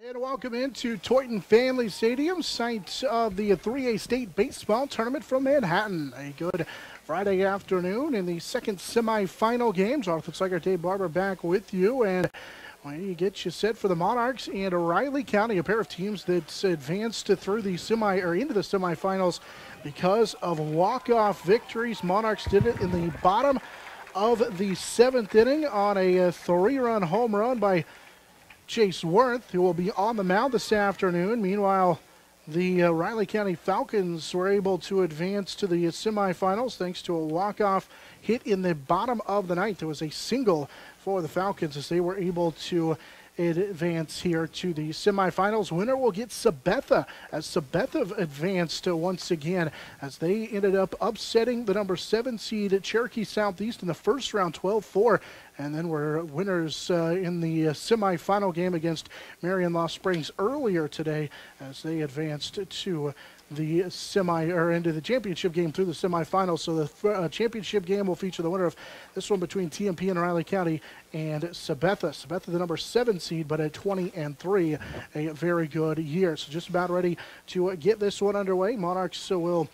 And welcome into Toyton Family Stadium, site of the 3A State Baseball Tournament from Manhattan. A good Friday afternoon in the second semifinal games. Arthur Sliger, Dave Barber back with you, and we get you set for the Monarchs and Riley County, a pair of teams that's advanced through the into the semifinals because of walk-off victories. Monarchs did it in the bottom of the seventh inning on a three-run home run by Chase Worth, who will be on the mound this afternoon. Meanwhile, the Riley County Falcons were able to advance to the semifinals thanks to a walk-off hit in the bottom of the ninth. There was a single for the Falcons as they were able to advance here to the semifinals. Winner will get Sabetha, as Sabetha advanced once again as they ended up upsetting the number 7 seed Cherokee Southeast in the first round, 12-4. And then were winners in the semifinal game against Marion Lost Springs earlier today as they advanced to the into the championship game through the semifinals. So the championship game will feature the winner of this one between TMP and Riley County and Sabetha. Sabetha, the number 7 seed, but at 20-3, a very good year. So just about ready to get this one underway. Monarchs will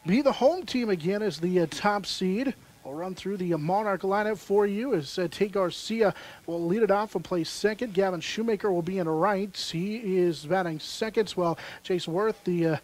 be the home team again as the top seed. We'll run through the Monarch lineup for you as Tate Garcia will lead it off and play second. Gavin Shoemaker will be in the right. He is batting second. Well, Chase Worth, the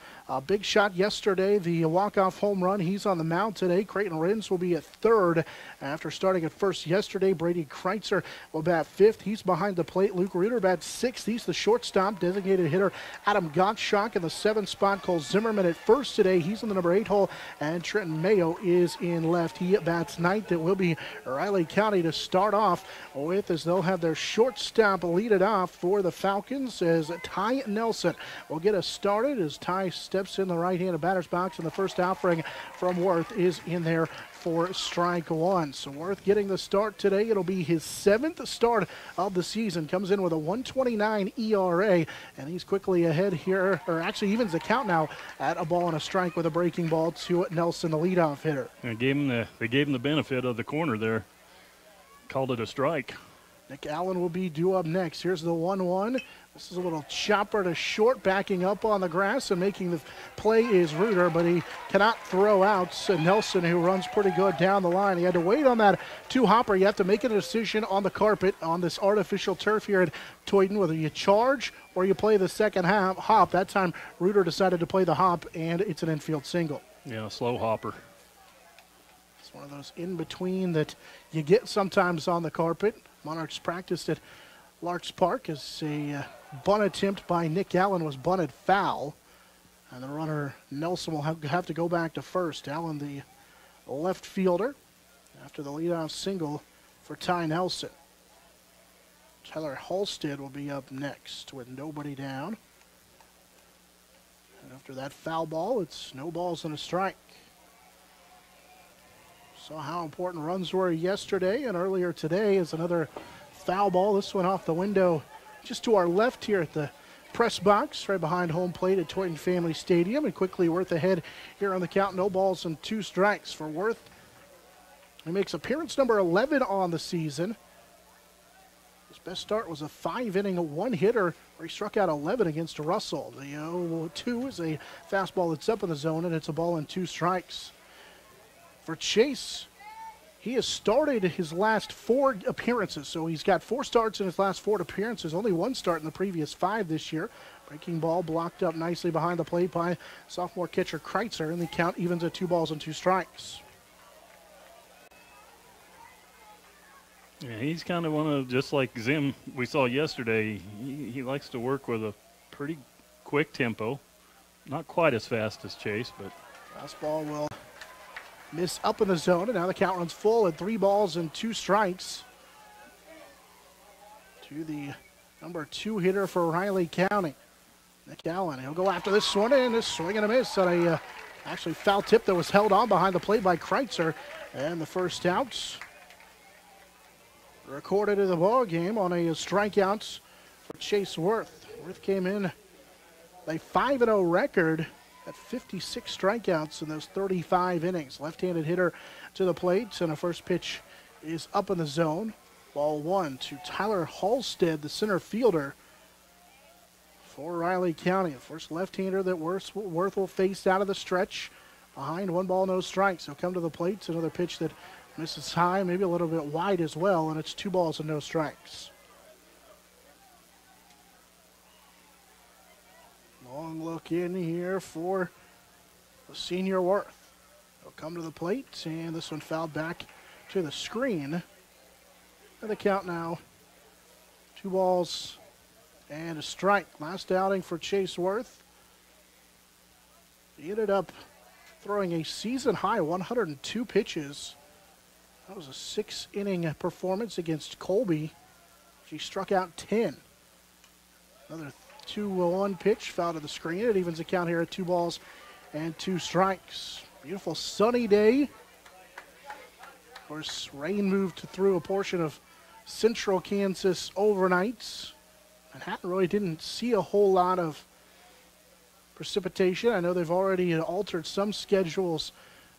big shot yesterday, the walk-off home run, he's on the mound today. Creighton Rins will be at third after starting at first yesterday. Brady Kreitzer will bat fifth. He's behind the plate. Luke Reuter bats sixth. He's the shortstop. Designated hitter Adam Gottschalk in the 7th spot. Cole Zimmerman at first today. He's in the number 8 hole. And Trenton Mayo is in left. He bats ninth. It will be Riley County to start off with, as they'll have their shortstop lead it off for the Falcons, as Ty Nelson will get us started as Ty steps in the right-handed batter's box, and the first offering from Worth is in there for strike one. So Worth getting the start today. It'll be his 7th start of the season. Comes in with a 1.29 ERA, and he's quickly ahead here, or actually evens the count now at a ball and a strike with a breaking ball to Nelson, the leadoff hitter. They gave him the benefit of the corner there. Called it a strike. Nick Allen will be due up next. Here's the 1-1. This is a little chopper to short, backing up on the grass, and making the play is Reuter, but he cannot throw out Nelson, who runs pretty good down the line. He had to wait on that two-hopper. You have to make a decision on the carpet on this artificial turf here at Toyton, whether you charge or you play the second hop. That time, Reuter decided to play the hop, and it's an infield single. Yeah, slow hopper. It's one of those in-between that you get sometimes on the carpet. Monarchs practiced at Larks Park as a bunt attempt by Nick Allen was bunted foul. And the runner, Nelson, will have to go back to first. Allen, the left fielder, after the leadoff single for Ty Nelson. Tyler Halstead will be up next with nobody down. And after that foul ball, it's no balls and a strike. Saw how important runs were yesterday and earlier today is another foul ball. This one off the window just to our left here at the press box, right behind home plate at Toyton Family Stadium. And quickly Worth ahead here on the count. No balls and 2 strikes for Worth. He makes appearance number 11 on the season. His best start was a 5-inning one-hitter where he struck out 11 against Russell. The 0-2 is a fastball that's up in the zone, and it's a ball and 2 strikes. For Chase, he has started his last 4 appearances, so he's got 4 starts in his last 4 appearances, only 1 start in the previous 5 this year. Breaking ball blocked up nicely behind the plate by sophomore catcher Kreitzer, and the count evens at 2 balls and 2 strikes. Yeah, he's kind of one of, just like Zim we saw yesterday, he likes to work with a pretty quick tempo. Not quite as fast as Chase, but fastball will miss up in the zone, and now the count runs full at 3 balls and 2 strikes to the number 2 hitter for Riley County, Nick Allen. He'll go after this one, and this swing and a miss on a actually foul tip that was held on behind the plate by Kreitzer, and the first out recorded in the ball game on a strikeout for Chase Worth. Worth came in a 5-0 record at 56 strikeouts in those 35 innings. Left-handed hitter to the plate, and a first pitch is up in the zone. Ball 1 to Tyler Halstead, the center fielder. for Riley County. The first left-hander that Worth will face out of the stretch. Behind, 1 ball, no strikes. He'll come to the plate. It's another pitch that misses high, maybe a little bit wide as well, and it's 2 balls and no strikes. Long look in here for the senior Worth. He'll come to the plate, and this one fouled back to the screen. And the count now, 2 balls and a strike. Last outing for Chase Worth. He ended up throwing a season-high 102 pitches. That was a 6-inning performance against Colby. She struck out 10. Another 2-1 pitch foul to the screen. It evens the count here at 2 balls and 2 strikes. Beautiful sunny day. Of course, rain moved through a portion of central Kansas overnight. Manhattan really didn't see a whole lot of precipitation. I know they've already altered some schedules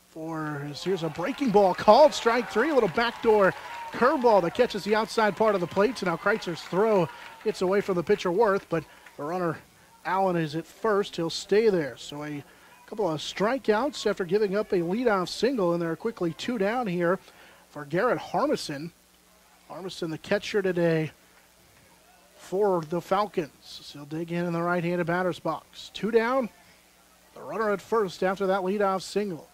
for, here's a breaking ball called, strike 3, a little backdoor curveball that catches the outside part of the plate. So now Kreitzer's throw gets away from the pitcher Worth, but the runner Allen is at first. He'll stay there. So a couple of strikeouts after giving up a leadoff single, and they're quickly 2 down here for Garrett Harmison. Harmison, the catcher today for the Falcons. He'll dig in the right-handed batter's box. 2 down. The runner at first after that leadoff single.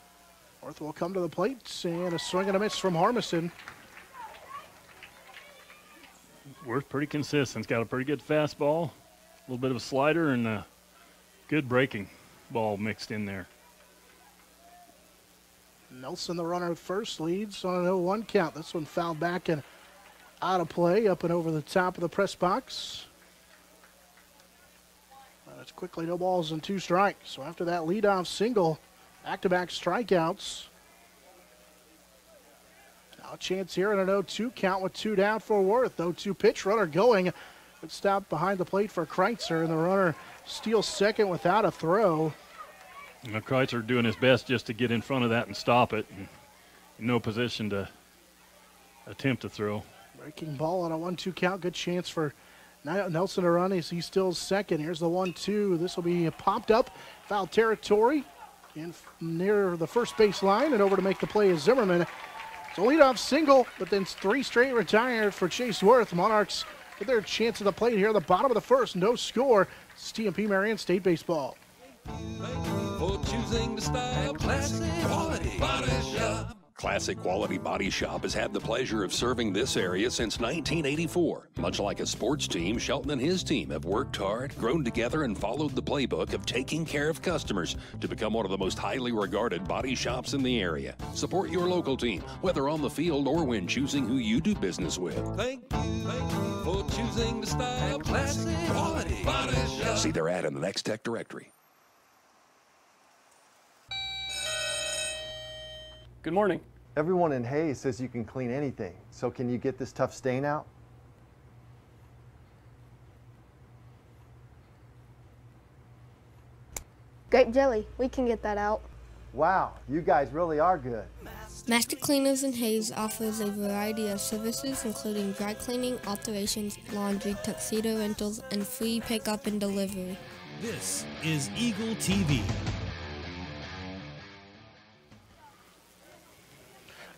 Worth will come to the plate, and a swing and a miss from Harmison. Worth pretty consistent. He's got a pretty good fastball, a little bit of a slider, and a good breaking ball mixed in there. Nelson, the runner at first, leads on an 0-1 count. This one fouled back and out of play, up and over the top of the press box. It's quickly 2 balls and 2 strikes. So after that leadoff single, back-to-back strikeouts. Now a chance here in an 0-2 count with 2 down for Worth. 0-2 pitch, runner going. Good stop behind the plate for Kreitzer, and the runner steals second without a throw. Now Kreitzer doing his best just to get in front of that and stop it. And in no position to attempt to throw. Breaking ball on a 1-2 count. Good chance for Nelson to run as he steals second. Here's the 1-2. This will be popped up. Foul territory. In near the first base line, and over to make the play is Zimmerman. It's a leadoff single, but then 3 straight retired for Chase Worth. Monarchs get their chance at the plate here at the bottom of the first. No score. It's TMP Marion State Baseball. For choosing to style classic quality body shop. Classic Quality Body Shop has had the pleasure of serving this area since 1984. Much like a sports team, Shelton and his team have worked hard, grown together, and followed the playbook of taking care of customers to become one of the most highly regarded body shops in the area. Support your local team, whether on the field or when choosing who you do business with. Thank you for choosing to style classic quality body shop. See their ad in the Next Tech directory. Good morning. Everyone in Hayes says you can clean anything, so can you get this tough stain out? Grape jelly, we can get that out. Wow, you guys really are good. Master Cleaners in Hayes offers a variety of services including dry cleaning, alterations, laundry, tuxedo rentals, and free pickup and delivery. This is Eagle TV.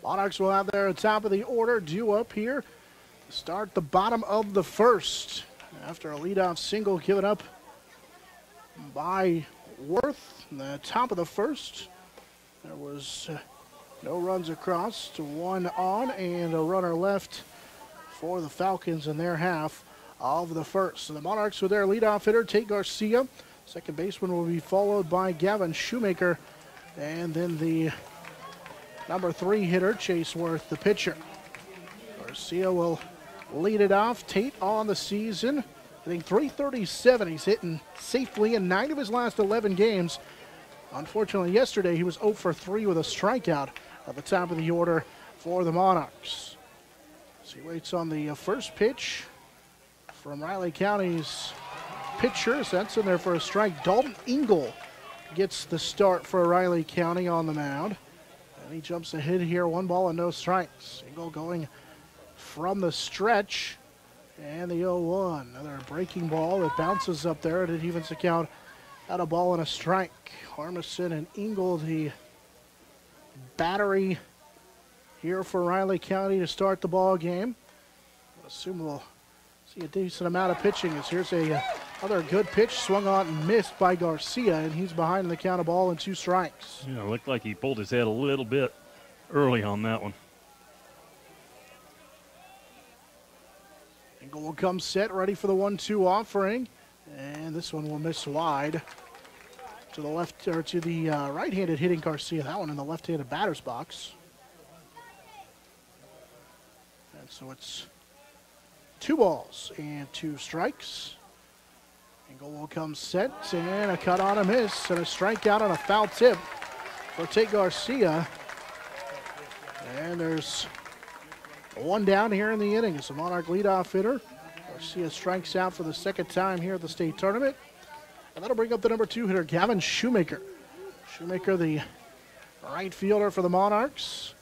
Monarchs will have their top of the order due up here to start the bottom of the first. After a leadoff single given up by Worth in the top of the first, there was no runs across to 1 on and a runner left for the Falcons in their half of the first. So the Monarchs with their leadoff hitter, Tate Garcia. Second baseman will be followed by Gavin Shoemaker, and then the number 3 hitter, Chase Worth, the pitcher. Garcia will lead it off. Tate on the season, hitting .337. He's hitting safely in 9 of his last 11 games. Unfortunately, yesterday he was 0 for 3 with a strikeout at the top of the order for the Monarchs. So he waits on the first pitch from Riley County's pitchers. That's in there for a strike. Dalton Engel gets the start for Riley County on the mound. He jumps ahead here, 1 ball and no strikes. Engel going from the stretch. And the 0-1, another breaking ball that bounces up there, and it evens the count at a ball and a strike. Harmison and Engel, the battery here for Riley County to start the ball game. I assume we'll see a decent amount of pitching as here's another good pitch swung on and missed by Garcia, and he's behind in the count of ball and 2 strikes. Yeah, it looked like he pulled his head a little bit early on that one. Engel will come set, ready for the 1-2 offering, and this one will miss wide to the left, or to the right-handed hitting Garcia. That one in the left-handed batter's box. And so it's 2 balls and 2 strikes. Engel will come set, and a cut on a miss, and a strikeout on a foul tip for Tate Garcia. And there's 1 down here in the inning. It's a Monarch leadoff hitter. Garcia strikes out for the 2nd time here at the state tournament. And that'll bring up the number 2 hitter, Gavin Shoemaker. Shoemaker, the right fielder for the Monarchs.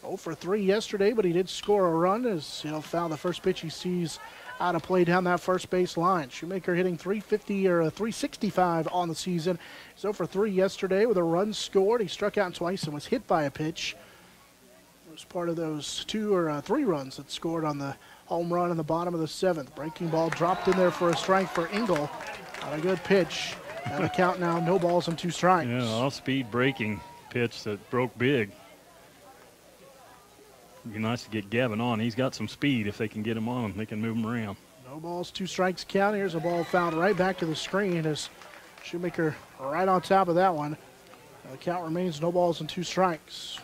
0 for 3 yesterday, but he did score a run as he'll foul the first pitch he sees out of play down that first base line. Shoemaker hitting 350 or 365 on the season. He's 0 for 3 yesterday with a run scored. He struck out twice and was hit by a pitch. It was part of those 2 or 3 runs that scored on the home run in the bottom of the 7th. Breaking ball dropped in there for a strike for Engel. On a good pitch. And the count now, no balls and 2 strikes. Yeah, off-speed breaking pitch that broke big. It'd be nice to get Gavin on. He's got some speed. If they can get him on, they can move him around. No balls, 2 strikes count. Here's a ball fouled right back to the screen as Shoemaker right on top of that one. The count remains no balls and 2 strikes.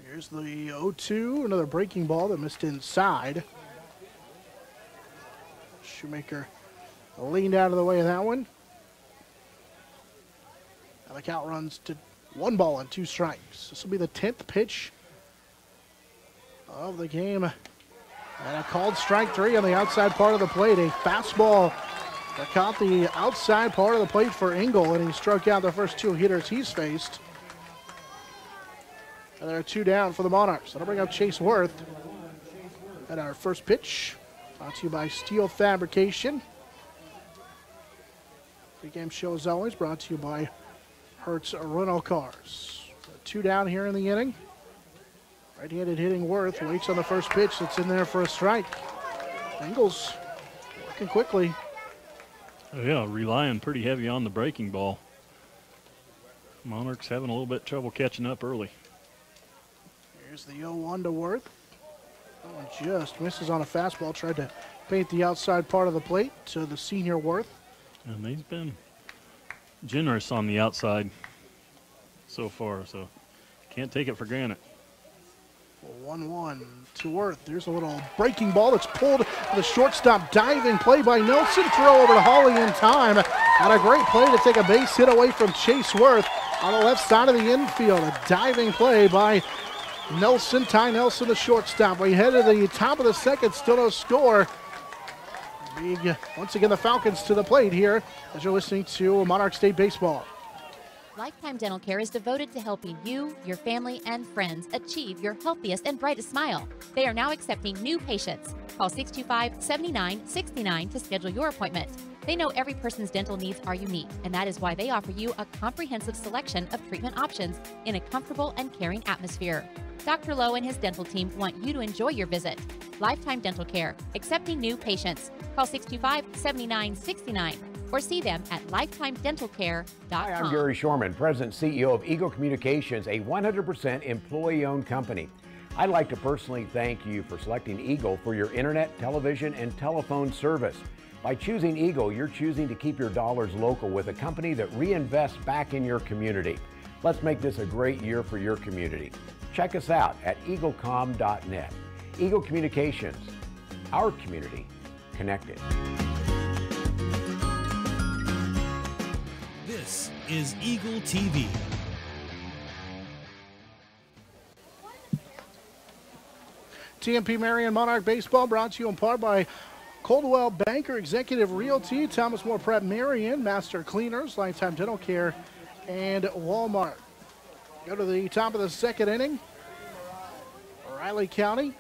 Here's the 0-2, another breaking ball that missed inside. Shoemaker leaned out of the way of that one. And the count runs to 1 ball and 2 strikes. This will be the 10th pitch of the game. And a called strike 3 on the outside part of the plate. A fastball that caught the outside part of the plate for Engel, and he struck out the first 2 hitters he's faced. And there are 2 down for the Monarchs. That'll bring up Chase Worth. And our first pitch, brought to you by Steel Fabrication. The game show, as always, brought to you by Hertz Rental Cars. 2 down here in the inning. Right-handed hitting Worth waits on the first pitch that's in there for a strike. Engel's working quickly. Yeah, relying pretty heavy on the breaking ball. Monarchs having a little bit of trouble catching up early. Here's the 0-1 to Worth. That one just misses on a fastball. Tried to paint the outside part of the plate to the senior Worth. And he's been generous on the outside so far, so can't take it for granted. 1-1 to Worth. There's a little breaking ball that's pulled to the shortstop. Diving play by Nelson. Throw over to Hawley in time. And a great play to take a base hit away from Chase Worth on the left side of the infield. A diving play by Nelson. Ty Nelson, the shortstop. We head to the top of the 2nd. Still no score. Big, once again, the Falcons to the plate here as you're listening to Monarch State Baseball. Lifetime Dental Care is devoted to helping you, your family, and friends achieve your healthiest and brightest smile. They are now accepting new patients. Call 625-7969 to schedule your appointment. They know every person's dental needs are unique, and that is why they offer you a comprehensive selection of treatment options in a comfortable and caring atmosphere. Dr. Lowe and his dental team want you to enjoy your visit. Lifetime Dental Care, accepting new patients. Call 625-7969 or see them at lifetimedentalcare.com. Hi, I'm Gary Shorman, President and CEO of Eagle Communications, a 100% employee-owned company. I'd like to personally thank you for selecting Eagle for your internet, television, and telephone service. By choosing Eagle, you're choosing to keep your dollars local with a company that reinvests back in your community. Let's make this a great year for your community. Check us out at eaglecom.net. Eagle Communications, our community connected. This is Eagle TV. TMP Marion Monarch Baseball brought to you in part by Coldwell Banker Executive Realty, Thomas More Prep Marion, Master Cleaners, Lifetime Dental Care, and Walmart. Go to the top of the second inning. Riley County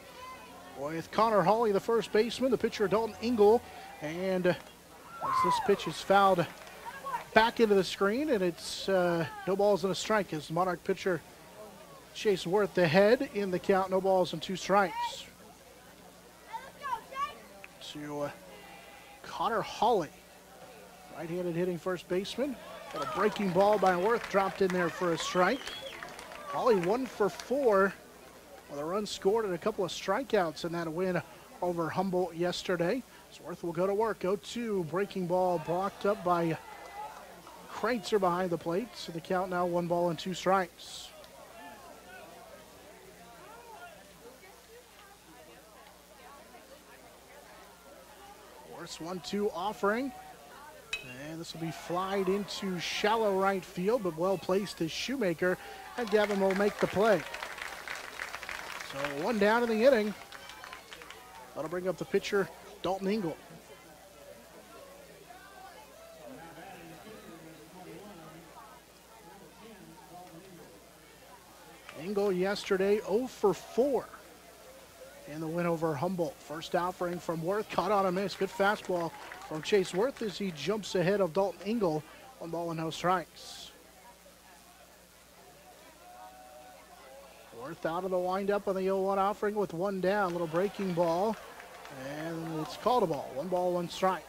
with Connor Hawley, the first baseman, the pitcher Dalton Engel, and as this pitch is fouled back into the screen, and it's no balls and a strike as Monarch pitcher Chase Worth ahead in the count, no balls and 2 strikes. To Connor Hawley, right-handed hitting first baseman. Got a breaking ball by Worth, dropped in there for a strike. Hawley 1 for 4 with a run scored and a couple of strikeouts in that win over Humboldt yesterday. So Worth will go to work. 0-2, breaking ball blocked up by Kreitzer behind the plate. So the count now 1 ball and 2 strikes. Worth's 1-2 offering. And this will be flied into shallow right field, but well placed is Shoemaker, and Gavin will make the play. So 1 down in the inning. That'll bring up the pitcher, Dalton Engel. Engel yesterday 0 for 4 in the win over Humboldt. First offering from Worth, caught on a miss. Good fastball from Chase Worth as he jumps ahead of Dalton Engel. 1 ball and no strikes. Worth out of the windup on the 0-1 offering with 1 down. Little breaking ball, and it's called a ball. 1 ball, 1 strike.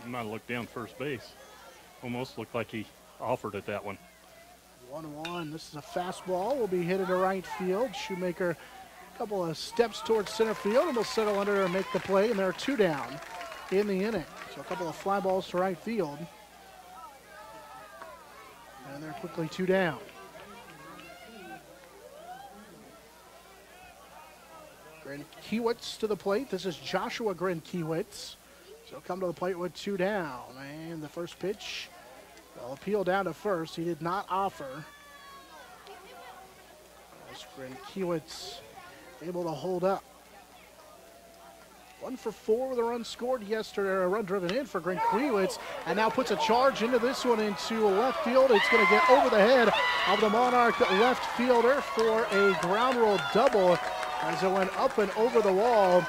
He might have looked down first base. Almost looked like he offered at that one. 1-1. This is a fastball. Will be hit into right field. Shoemaker a couple of steps towards center field and will settle under and make the play. And there are 2 down in the inning. So a couple of fly balls to right field. And they're quickly 2 down. Grinkiewicz to the plate. This is Joshua Grinkiewicz. So come to the plate with 2 down. And the first pitch, well, appeal down to first. He did not offer. As Grinkiewicz able to hold up. 1 for 4 with a run scored yesterday, a run driven in for Grinkiewicz, and now puts a charge into this one into left field. It's going to get over the head of the Monarch left fielder for a ground rule double as it went up and over the wall.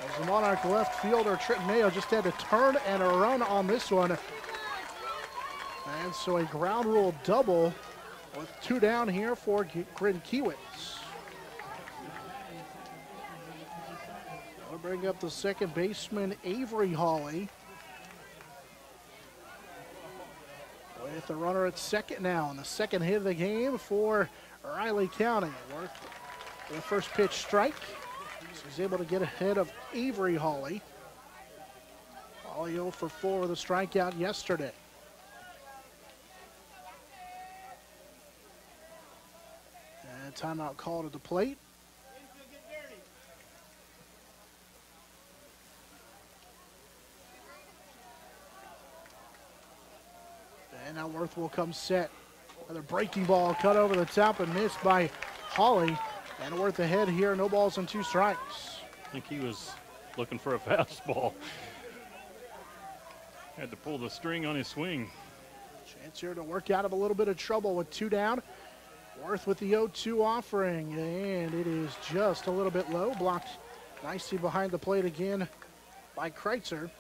As the Monarch left fielder, Trenton Mayo, just had to turn and a run on this one. And so a ground rule double with 2 down here for Grinkiewicz. We'll bring up the second baseman, Avery Hawley. With the runner at second now, and the second hit of the game for Riley County. Worth the first pitch strike. So he's able to get ahead of Avery Hawley. Hawley 0 for 4 with a strikeout yesterday. And timeout called at the plate. And now Worth will come set. Another breaking ball cut over the top and missed by Hawley. And Worth ahead here, no balls and 2 strikes. I think he was looking for a fastball. Had to pull the string on his swing. Chance here to work out of a little bit of trouble with 2 down. Worth with the 0-2 offering, and it is just a little bit low. Blocked nicely behind the plate again by Kreitzer.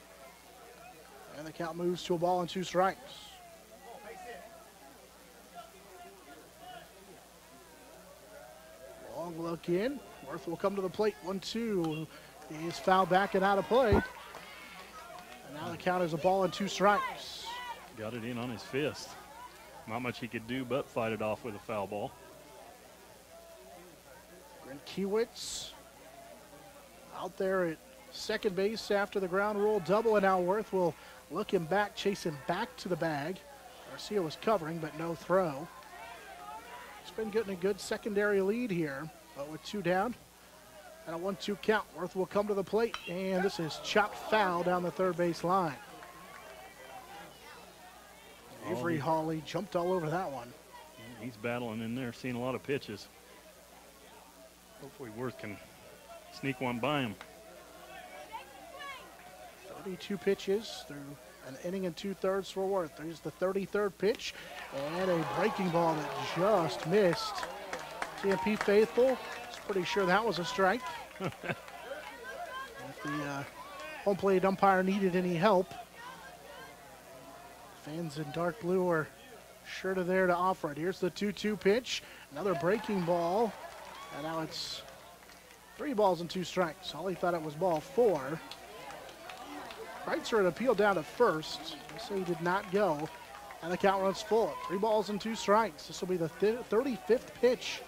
And the count moves to a ball and 2 strikes. Long look in. Worth will come to the plate. 1-2. He is fouled back and out of play. And now the count is a ball and 2 strikes. Got it in on his fist. Not much he could do but fight it off with a foul ball. Grinkiewicz out there at second base after the ground rule double, and now Worth will look him back, chase him back to the bag. Garcia was covering, but no throw. It's been getting a good secondary lead here, but with 2 down and a 1-2 count. Worth will come to the plate, and this is chopped foul down the third base line. Avery Hawley jumped all over that one. He's battling in there, seeing a lot of pitches. Hopefully Worth can sneak one by him. 32 pitches through An inning and 2/3 for Worth. There's the 33rd pitch and a breaking ball that just missed. TMP faithful is pretty sure that was a strike. If the home plate umpire needed any help, fans in dark blue are sure to there to offer it. Here's the 2-2 pitch. Another breaking ball. And now it's 3 balls and 2 strikes. Holly thought it was ball 4. Kreitzer had appealed down to first, so he did not go. And the count runs full. 3 balls and 2 strikes. This will be the 35th pitch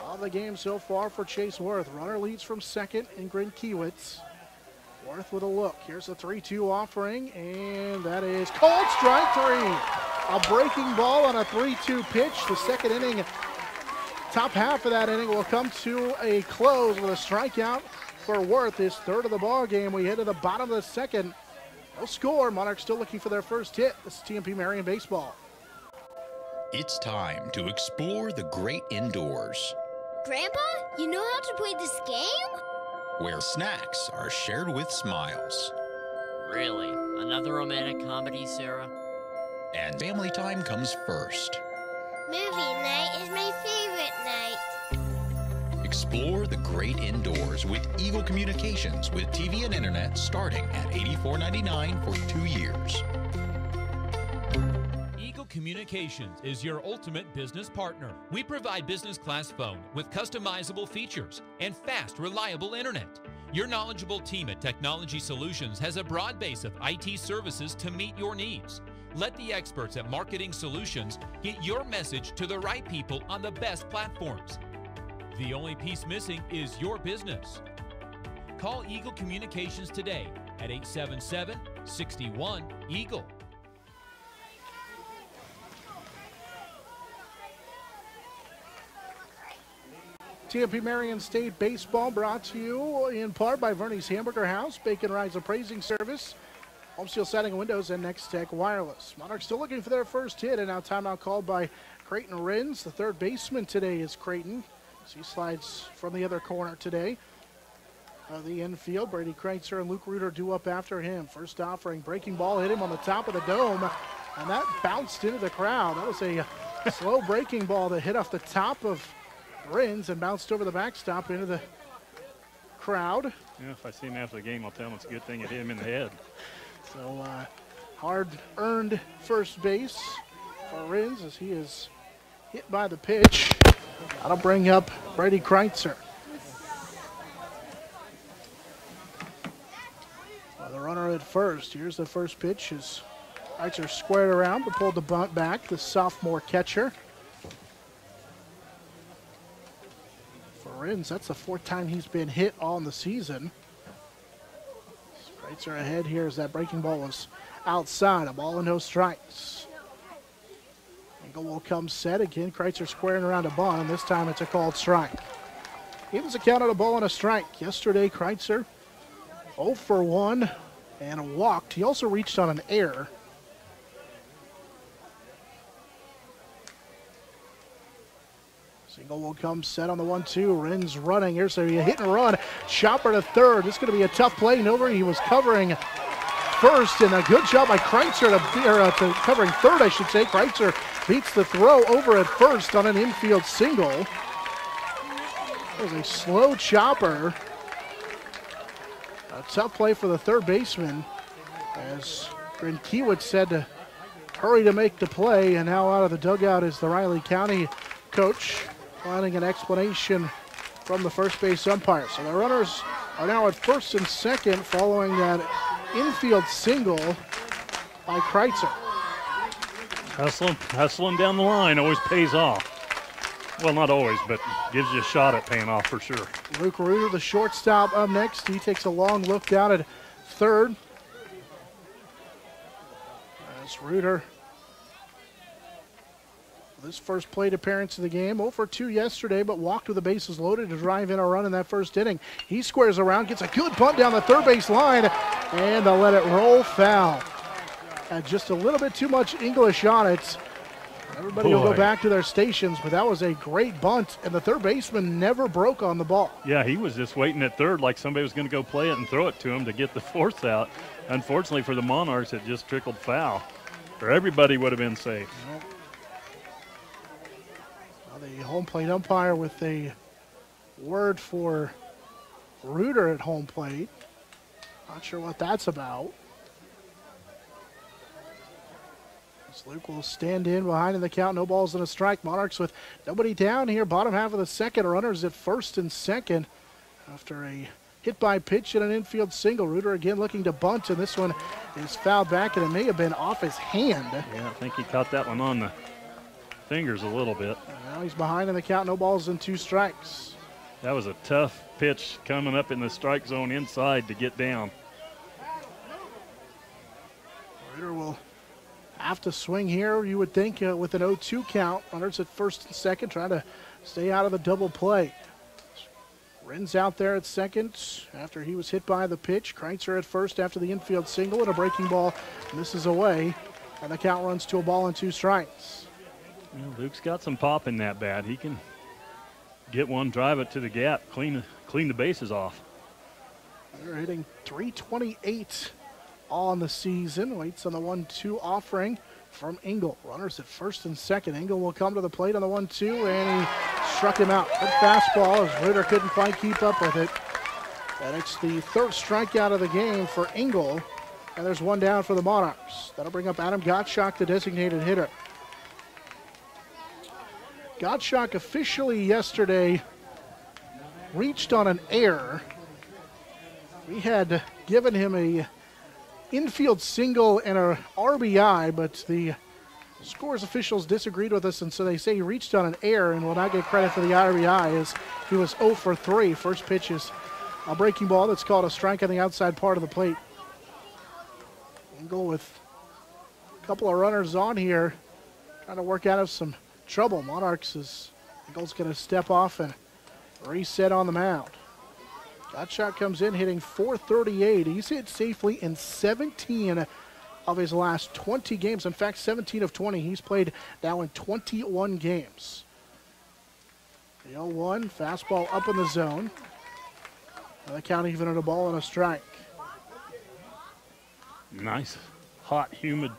of the game so far for Chase Worth. Runner leads from second in Kiewitz. Worth with a look. Here's a 3-2 offering, and that is called strike 3. A breaking ball on a 3-2 pitch. The second inning, top half of that inning will come to a close with a strikeout for Worth, his 3rd of the ball game. We head to the bottom of the second. No score. Monarchs still looking for their first hit. This is TMP Marion Baseball. It's time to explore the great indoors. Grandpa, you know how to play this game? Where snacks are shared with smiles. Really? Another romantic comedy, Sarah? And family time comes first. Movie night is my favorite night. Explore the great indoors with Eagle Communications with TV and internet starting at $84.99 for 2 years. Eagle Communications is your ultimate business partner. We provide business class phone with customizable features and fast, reliable internet. Your knowledgeable team at Technology Solutions has a broad base of IT services to meet your needs. Let the experts at Marketing Solutions get your message to the right people on the best platforms. The only piece missing is your business. Call Eagle Communications today at 877-61-EAGLE. TMP Marion State Baseball brought to you in part by Verney's Hamburger House, Bacon Rise Appraising Service, Home Steel Siding and Windows, and Next Tech Wireless. Monarchs still looking for their first hit, and now timeout called by Creighton Rins. The 3rd baseman today is Creighton. So he slides from the other corner today. The infield, Brady Kreitzer and Luke Reuter due up after him. First offering, breaking ball hit him on the top of the dome, and that bounced into the crowd. That was a slow breaking ball that hit off the top of Rins and bounced over the backstop into the crowd. Yeah, if I see him after the game, I'll tell him it's a good thing it hit him in the head. So hard-earned first base for Rins as he is hit by the pitch. That'll bring up Brady Kreitzer. Well, the runner at first. Here's the first pitch as Kreitzer squared around but pulled the bunt back. The sophomore catcher. For Rins, that's the 4th time he's been hit all in the season. Kreitzer ahead here as that breaking ball was outside. A ball and no strikes. Angle will come set again. Kreitzer squaring around a bunt, and this time it's a called strike. Evens a count on a ball and a strike. Yesterday, Kreitzer 0 for 1 and walked. He also reached on an error. Single will come set on the 1-2. Rins running. Here's a hit and run. Chopper to third. This is going to be a tough play. Over. He was covering first, and a good job by Kreitzer to covering third, I should say. Kreitzer beats the throw over at first on an infield single. It was a slow chopper. A tough play for the 3rd baseman, as Kiewitz said to hurry to make the play, and now out of the dugout is the Riley County coach, finding an explanation from the first base umpire. So the runners are now at first and second following that infield single by Kreitzer. Hustle him down the line always pays off. Well, not always, but gives you a shot at paying off for sure. Luke Reuter, the shortstop, up next. He takes a long look down at third. As Reuter, this first plate appearance of the game, 0 for 2 yesterday, but walked with the bases loaded to drive in a run in that first inning. He squares around, gets a good bunt down the 3rd base line, and they'll let it roll foul. Had just a little bit too much English on it. Everybody will go back to their stations, but that was a great bunt, and the 3rd baseman never broke on the ball. Yeah, he was just waiting at third like somebody was going to go play it and throw it to him to get the 4th out. Unfortunately for the Monarchs, it just trickled foul, or everybody would have been safe. Well, the home plate umpire with a word for Reuter at home plate. Not sure what that's about. As Luke will stand in behind in the count, no balls and a strike. Monarchs with nobody down here, bottom half of the second. Runners at first and second after a hit by pitch and an infield single. Reuter again looking to bunt, and this one is fouled back, and it may have been off his hand. Yeah, I think he caught that one on the fingers a little bit. And now he's behind in the count, no balls and 2 strikes. That was a tough pitch coming up in the strike zone inside to get down. Reuter will have to swing here, you would think, with an 0-2 count. Runners at first and second, trying to stay out of the double play. Ren's out there at second after he was hit by the pitch. Kreitzer at first after the infield single, and a breaking ball misses away. And the count runs to a ball and 2 strikes. Well, Luke's got some pop in that bat. He can get one, drive it to the gap, clean the bases off. They're hitting .328 on the season. Waits on the 1-2 offering from Engel. Runners at first and second. Engel will come to the plate on the 1-2, and he struck him out. Good fastball as Reuter couldn't quite keep up with it. And it's the 3rd strikeout of the game for Engel. And there's one down for the Monarchs. That'll bring up Adam Gottschalk, the designated hitter. Gottschalk officially yesterday reached on an error. We had given him a infield single and a RBI, but the scores officials disagreed with us, and so they say he reached on an error and will not get credit for the RBI as he was 0 for 3. First pitch is a breaking ball that's called a strike on the outside part of the plate. Engel with a couple of runners on here, trying to work out of some trouble. Monarchs is Engel's going to step off and reset on the mound. Gottschalk comes in hitting .438. He's hit safely in 17 of his last 20 games. In fact, 17 of 20. He's played now in 21 games. The 0-1, fastball up in the zone. And the count even at a ball and a strike. Nice, hot, humid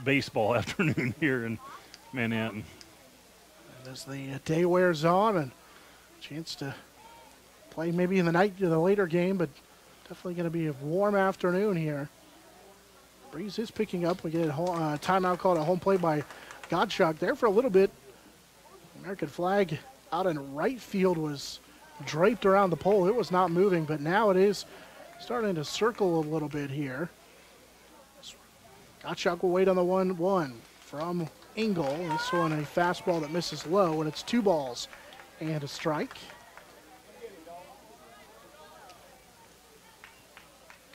baseball afternoon here in Manhattan. And as the day wears on, and a chance to play maybe in the night of the later game, but definitely going to be a warm afternoon here. Breeze is picking up. We get a timeout called at home plate by Gottschalk there for a little bit. American flag out in right field was draped around the pole. It was not moving, but now it is starting to circle a little bit here. Gottschalk will wait on the 1-1 from Engel. This one a fastball that misses low, and it's 2 balls and a strike.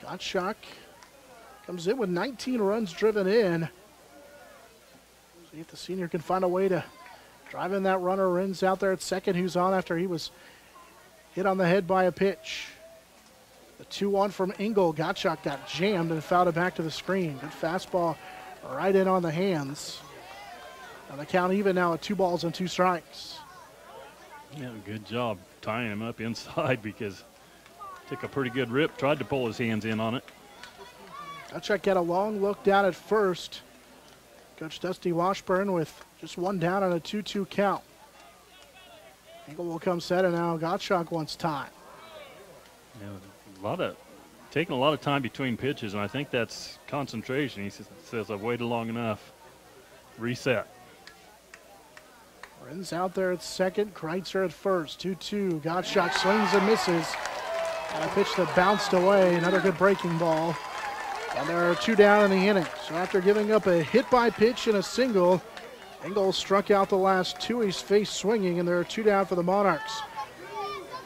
Gottschalk comes in with 19 runs driven in. See if the senior can find a way to drive in that runner. Ren's out there at second, who's on after he was hit on the head by a pitch. The 2-1 from Engel. Gottschalk got jammed and fouled it back to the screen. Good fastball right in on the hands. And the count even now at 2 balls and 2 strikes. Yeah, good job tying him up inside because took a pretty good rip, tried to pull his hands in on it. Gottschalk got a long look down at first. Coach Dusty Washburn with just 1 down on a 2-2 count. Engel will come set, and now Gottschalk wants time. Yeah, taking a lot of time between pitches, and I think that's concentration. He says I've waited long enough. Reset. Ren's out there at second, Kreitzer at first. 2-2. Gottschalk swings and misses. And a pitch that bounced away. Another good breaking ball. And there are 2 down in the inning. So after giving up a hit by pitch and a single, Engel struck out the last 2. He's faced swinging, and there are 2 down for the Monarchs.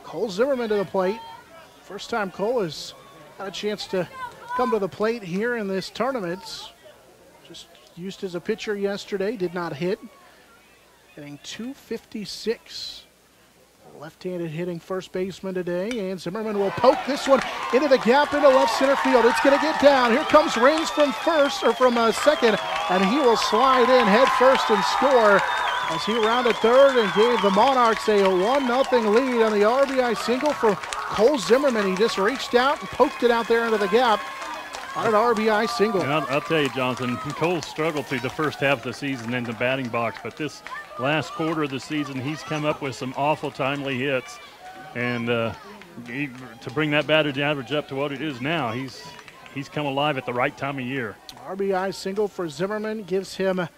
Cole Zimmerman to the plate. First time Cole has had a chance to come to the plate here in this tournament. Just used as a pitcher yesterday, did not hit. Hitting .256. Left-handed hitting first baseman today, and Zimmerman will poke this one into the gap into left center field. It's going to get down. Here comes Renz from second, and he will slide in head first and score as he rounded third and gave the Monarchs a 1-0 lead on the RBI single for Cole Zimmerman. He just reached out and poked it out there into the gap. on an RBI single. And I'll tell you, Jonathan, Cole struggled through the first half of the season in the batting box, but this last quarter of the season, he's come up with some awful timely hits. And to bring that batting average up to what it is now, he's come alive at the right time of year. RBI single for Zimmerman gives him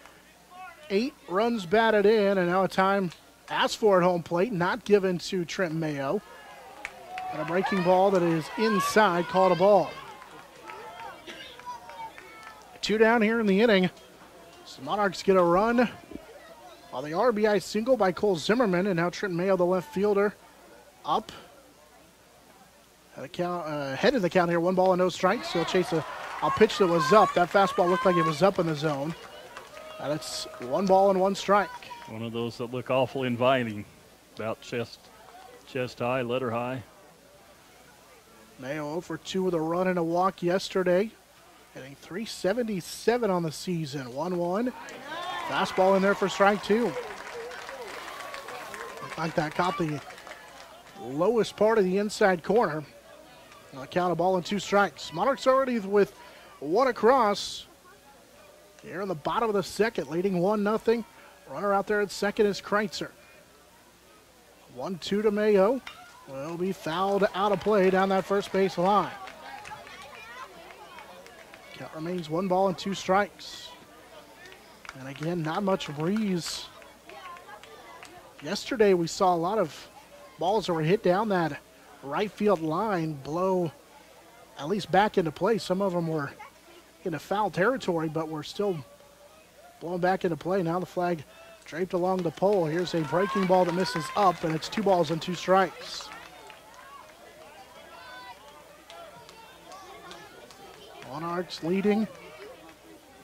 8 runs batted in, and now a time asked for at home plate, not given to Trent Mayo. And a breaking ball that is inside, called a ball. 2 down here in the inning. So Monarchs get a run on the RBI single by Cole Zimmerman, and now Trent Mayo, the left fielder, up. Head of the count here, 1 ball and no strikes. He'll chase a pitch that was up. That fastball looked like it was up in the zone. And it's 1 ball and 1 strike. One of those that look awful inviting, about chest high, letter high. Mayo 0 for 2 with a run and a walk yesterday. Hitting .377 on the season. 1-1. Fastball in there for strike 2. Looked like that caught the lowest part of the inside corner. A count of ball and 2 strikes. Monarchs already with 1 across. Here in the bottom of the second, leading 1-0. Runner out there at second is Kreitzer. 1-2 to Mayo. Will be fouled out of play down that first base line. Count remains 1 ball and 2 strikes. And again, not much breeze. Yesterday we saw a lot of balls that were hit down that right field line blow at least back into play. Some of them were into foul territory, but were still blown back into play. Now the flag draped along the pole. Here's a breaking ball that misses up, and it's 2 balls and 2 strikes. Monarchs leading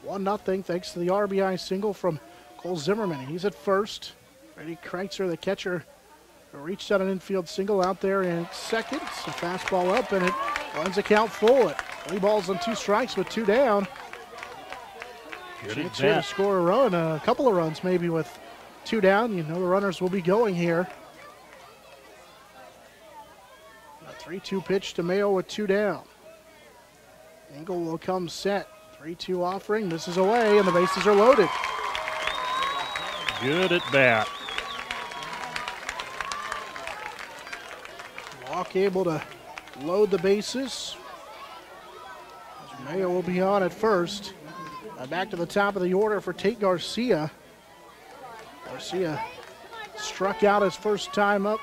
1-0 thanks to the RBI single from Cole Zimmerman. He's at first. Brady Kreitzer, the catcher, reached out an infield single out there in second. A fastball up, and it runs the count full at 3 balls and 2 strikes with 2 down. Chance here to score a run, a couple of runs maybe with 2 down. You know the runners will be going here. A 3-2 pitch to Mayo with 2 down. Engel will come set. 3-2 offering, misses away, and the bases are loaded. Good at bat. Walk able to load the bases. Mayo will be on at first. Back to the top of the order for Tate Garcia. Garcia struck out his first time up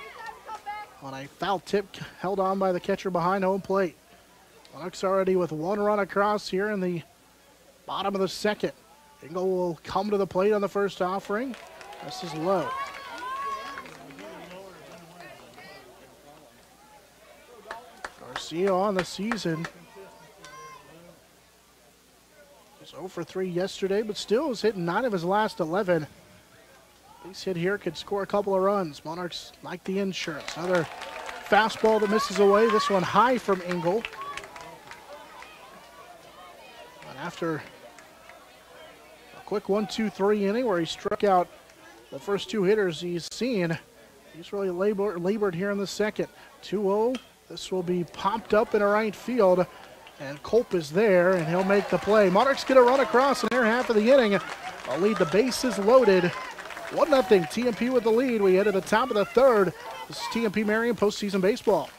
on a foul tip held on by the catcher behind home plate. Monarchs already with 1 run across here in the bottom of the second. Engel will come to the plate on the first offering. This is low. Garcia on the season. Was 0 for 3 yesterday, but still is hitting 9 of his last 11. Base hit here could score a couple of runs. Monarchs like the insurance. Another fastball that misses away. This one high from Engel. After a quick 1-2-3 inning where he struck out the first 2 hitters he's seen, he's really labored here in the second. 2-0. This will be popped up in a right field, and Culp is there, and he'll make the play. Monarchs get a run across in their half of the inning. I'll lead the bases loaded. 1-0 TMP with the lead. We head to the top of the third. This is TMP Marion postseason baseball.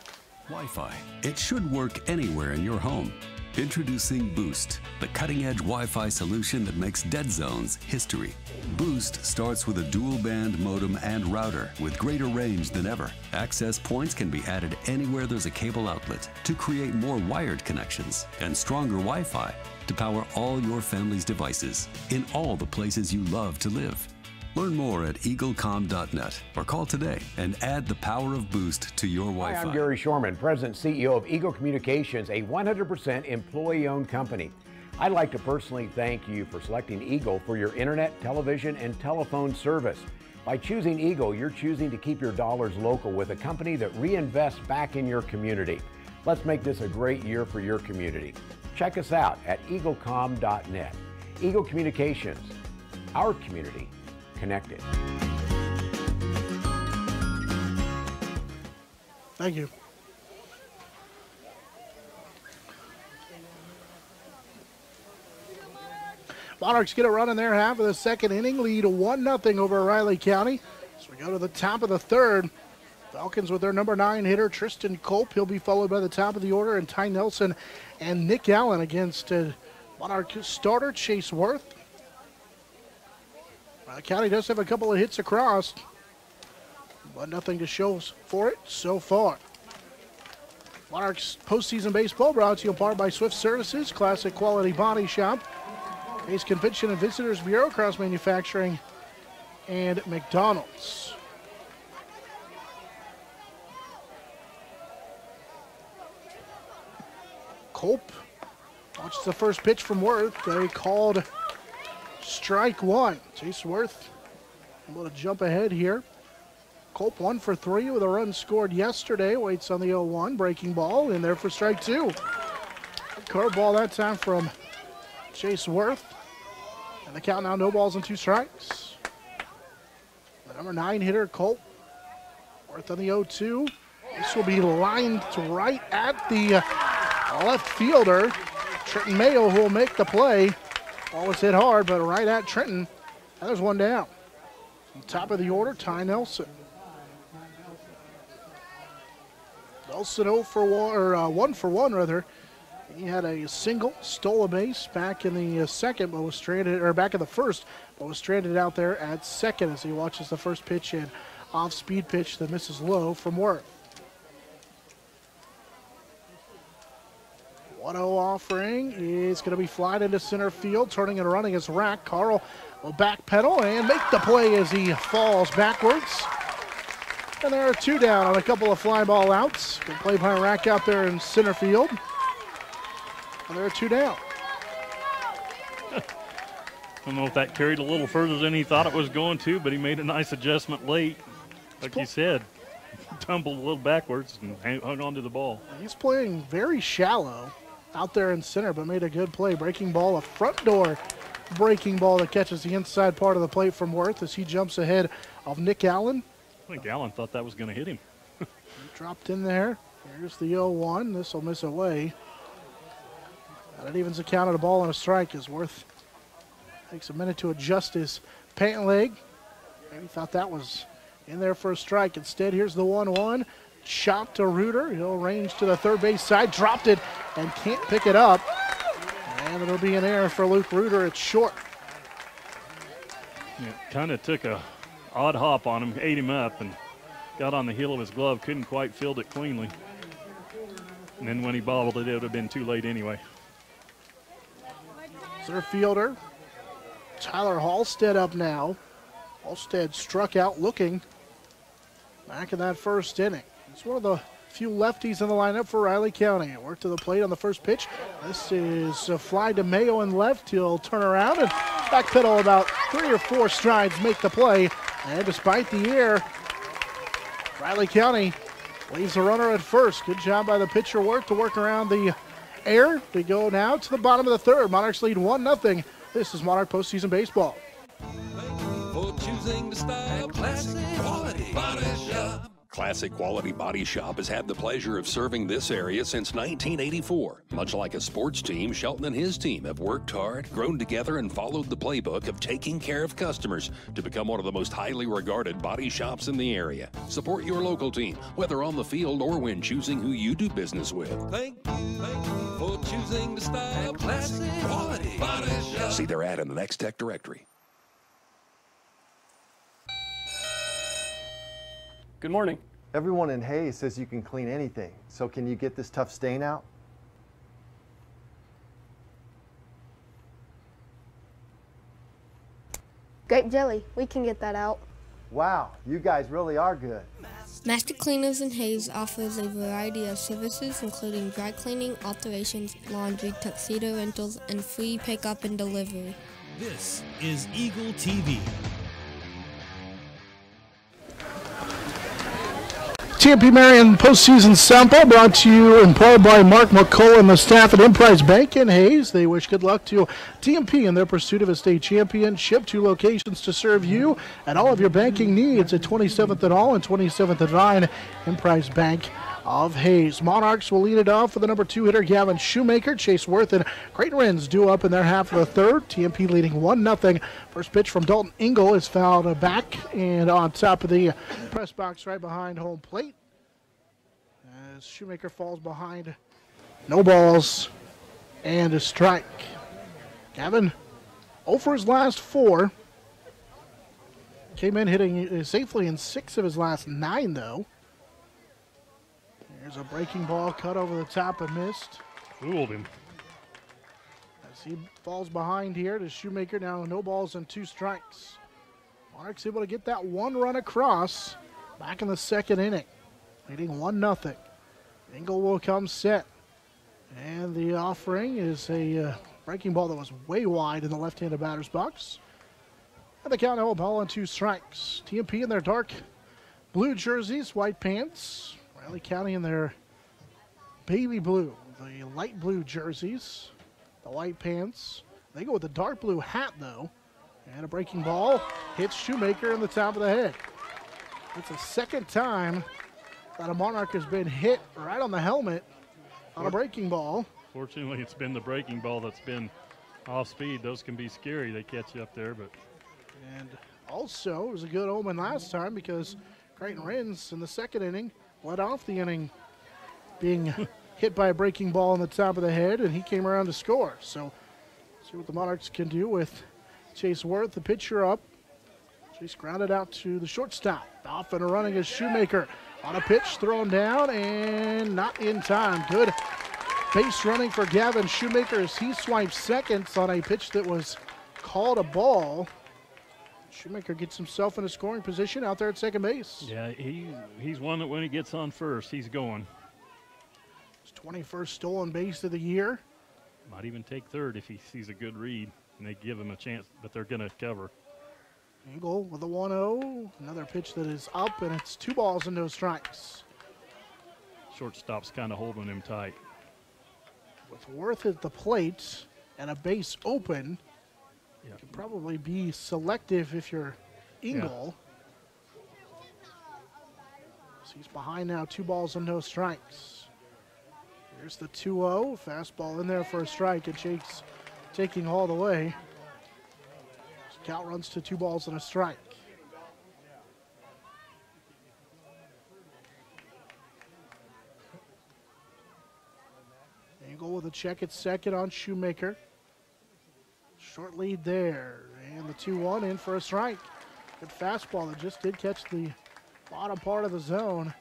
Wi-Fi. It should work anywhere in your home. Introducing Boost, the cutting-edge Wi-Fi solution that makes dead zones history. Boost starts with a dual-band modem and router with greater range than ever. Access points can be added anywhere there's a cable outlet to create more wired connections and stronger Wi-Fi to power all your family's devices in all the places you love to live. Learn more at eaglecom.net or call today and add the power of Boost to your Wi-Fi. Hi, I'm Gary Shorman, President and CEO of Eagle Communications, a 100% employee-owned company. I'd like to personally thank you for selecting Eagle for your internet, television, and telephone service. By choosing Eagle, you're choosing to keep your dollars local with a company that reinvests back in your community. Let's make this a great year for your community. Check us out at eaglecom.net. Eagle Communications, our community connected. Thank you. Monarchs get a run in their half of the second inning, lead 1-0 over Riley County. So we go to the top of the third. Falcons with their number 9 hitter, Tristan Culp. He'll be followed by the top of the order, and Ty Nelson and Nick Allen against Monarch starter Chase Worth. Riley County does have a couple of hits across, but nothing to show for it so far. Monarchs postseason baseball brought to you in part by Swift Services, Classic Quality Body Shop, Ace Convention and Visitors Bureau, Cross Manufacturing, and McDonald's. Culp watches the first pitch from Worth. They called strike one. Chase Worth able to jump ahead here. Culp 1 for 3 with a run scored yesterday. Waits on the 0-1. Breaking ball in there for strike 2. Curveball that time from Chase Worth. And the count now, no balls and 2 strikes. The number 9 hitter, Culp. Worth on the 0-2. This will be lined to right at the left fielder, Trenton Mayo, who will make the play. Ball was hit hard, but right at Trenton. And there's one down. On top of the order, Ty Nelson. Nelson 0 for 1, or 1 for 1 rather. He had a single, stole a base back in the second, but was stranded, or back in the first, but was stranded out there at second as he watches the first pitch in off-speed pitch that misses low from Worth. 1-0 offering is going to be flied into center field, turning and running his rack. Carl will backpedal and make the play as he falls backwards. And there are 2 down on a couple of fly ball outs. Good play by Rack out there in center field. And there are 2 down. I don't know if that carried a little further than he thought it was going to, but he made a nice adjustment late. Like you said, tumbled a little backwards and hung on to the ball. He's playing very shallow out there in center, but made a good play. Breaking ball, a front door breaking ball that catches the inside part of the plate from Worth as he jumps ahead of Nick Allen. I think Allen thought that was going to hit him. Dropped in there. Here's the 0-1. This will miss away. And it evens the count of a ball and a strike as Worth takes a minute to adjust his pant leg. Maybe thought that was in there for a strike. Instead, here's the 1-1. Shot to Reuter. He'll range to the third base side. Dropped it and can't pick it up. And it'll be an error for Luke Reuter. It's short. Yeah, kind of took a odd hop on him, ate him up, and got on the heel of his glove. Couldn't quite field it cleanly. And then when he bobbled it, it would have been too late anyway. Center fielder Tyler Halstead up now. Halstead struck out looking back in that first inning. He's one of the few lefties in the lineup for Riley County. Worked to the plate on the first pitch. This is a fly to Mayo and left. He'll turn around and backpedal about 3 or 4 strides, make the play. And despite the error, Riley County leaves the runner at first. Good job by the pitcher Worth to work around the error. We go now to the bottom of the third. Monarchs lead 1-0. This is Monarch postseason baseball. For choosing the style, classic quality body shop. Classic Quality Body Shop has had the pleasure of serving this area since 1984. Much like a sports team, Shelton and his team have worked hard, grown together, and followed the playbook of taking care of customers to become one of the most highly regarded body shops in the area. Support your local team, whether on the field or when choosing who you do business with. Thank you for choosing the style, classic quality body shop. See their ad in the Next Tech directory. Good morning. Everyone in Hayes says you can clean anything. So can you get this tough stain out? Grape jelly. We can get that out. Wow, you guys really are good. Master Cleaners in Hayes offers a variety of services including dry cleaning, alterations, laundry, tuxedo rentals, and free pickup and delivery. This is Eagle TV. TMP Marion postseason sample brought to you in part by Mark McCullough and the staff at Emprise Bank in Hayes. They wish good luck to TMP in their pursuit of a state championship. 2 locations to serve you and all of your banking needs at 27th and All and 27th and Vine. Emprise Bank of Hayes. Monarchs will lead it off with the number 2 hitter, Gavin Shoemaker. Chase Worth and Creighton Wrens due up in their half of the third. TMP leading 1-0. First pitch from Dalton Engel is fouled back and on top of the press box right behind home plate. As Shoemaker falls behind. No balls and a strike. Gavin 0 for his last 4. Came in hitting safely in 6 of his last 9, though. Here's a breaking ball cut over the top and missed. Fooled him. As he falls behind here to Shoemaker. Now no balls and 2 strikes. Monarchs able to get that 1 run across back in the second inning. Leading 1-0. Engel will come set. And the offering is a breaking ball that was way wide in the left-handed batter's box. And the count now, a ball and 2 strikes. TMP in their dark blue jerseys, white pants. Riley County in their baby blue, the light blue jerseys, the white pants. They go with the dark blue hat, though. And a breaking ball hits Shoemaker in the top of the head. It's the second time that a Monarch has been hit right on the helmet on a breaking ball. Fortunately, it's been the breaking ball that's been off speed. Those can be scary. They catch you up there, but. And also, it was a good omen last time because Creighton Wrens in the second inning led off the inning being hit by a breaking ball on the top of the head, and he came around to score. So, see what the Monarchs can do with Chase Worth, the pitcher up. Chase grounded out to the shortstop. Off and running is Shoemaker. On a pitch, thrown down, and not in time. Good base running for Gavin Shoemaker as he swipes seconds on a pitch that was called a ball. Shoemaker gets himself in a scoring position out there at second base. Yeah, he's one that when he gets on first, he's going. His 21st stolen base of the year. Might even take third if he sees a good read and they give him a chance, but they're going to cover. Engel with a 1-0. Another pitch that is up, and it's 2 balls and no strikes. Shortstop's kind of holding him tight. With Worth at the plate and a base open, yeah. You can probably be selective if you're Engel. Yeah. So he's behind now, 2 balls and no strikes. Here's the 2-0. Fastball in there for a strike, and Chase taking all the way. Count runs to 2 balls and a strike. Engel with a check at second on Shoemaker. Short lead there. And the 2-1 in for a strike. Good fastball that just did catch the bottom part of the zone.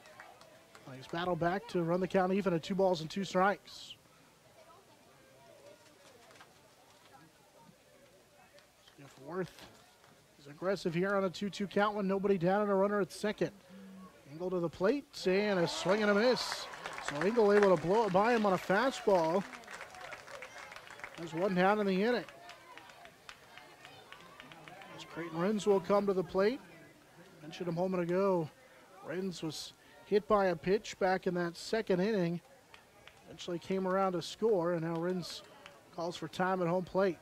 He's battled back to run the count even at 2 balls and 2 strikes. If Worth is aggressive here on a 2-2 count with nobody down and a runner at second. Engel to the plate and a swing and a miss. So Engel able to blow it by him on a fastball. There's 1 down in the inning. As Creighton Wrens will come to the plate. Mentioned a moment ago, Wrens was hit by a pitch back in that second inning. Eventually came around to score, and now Wrens calls for time at home plate.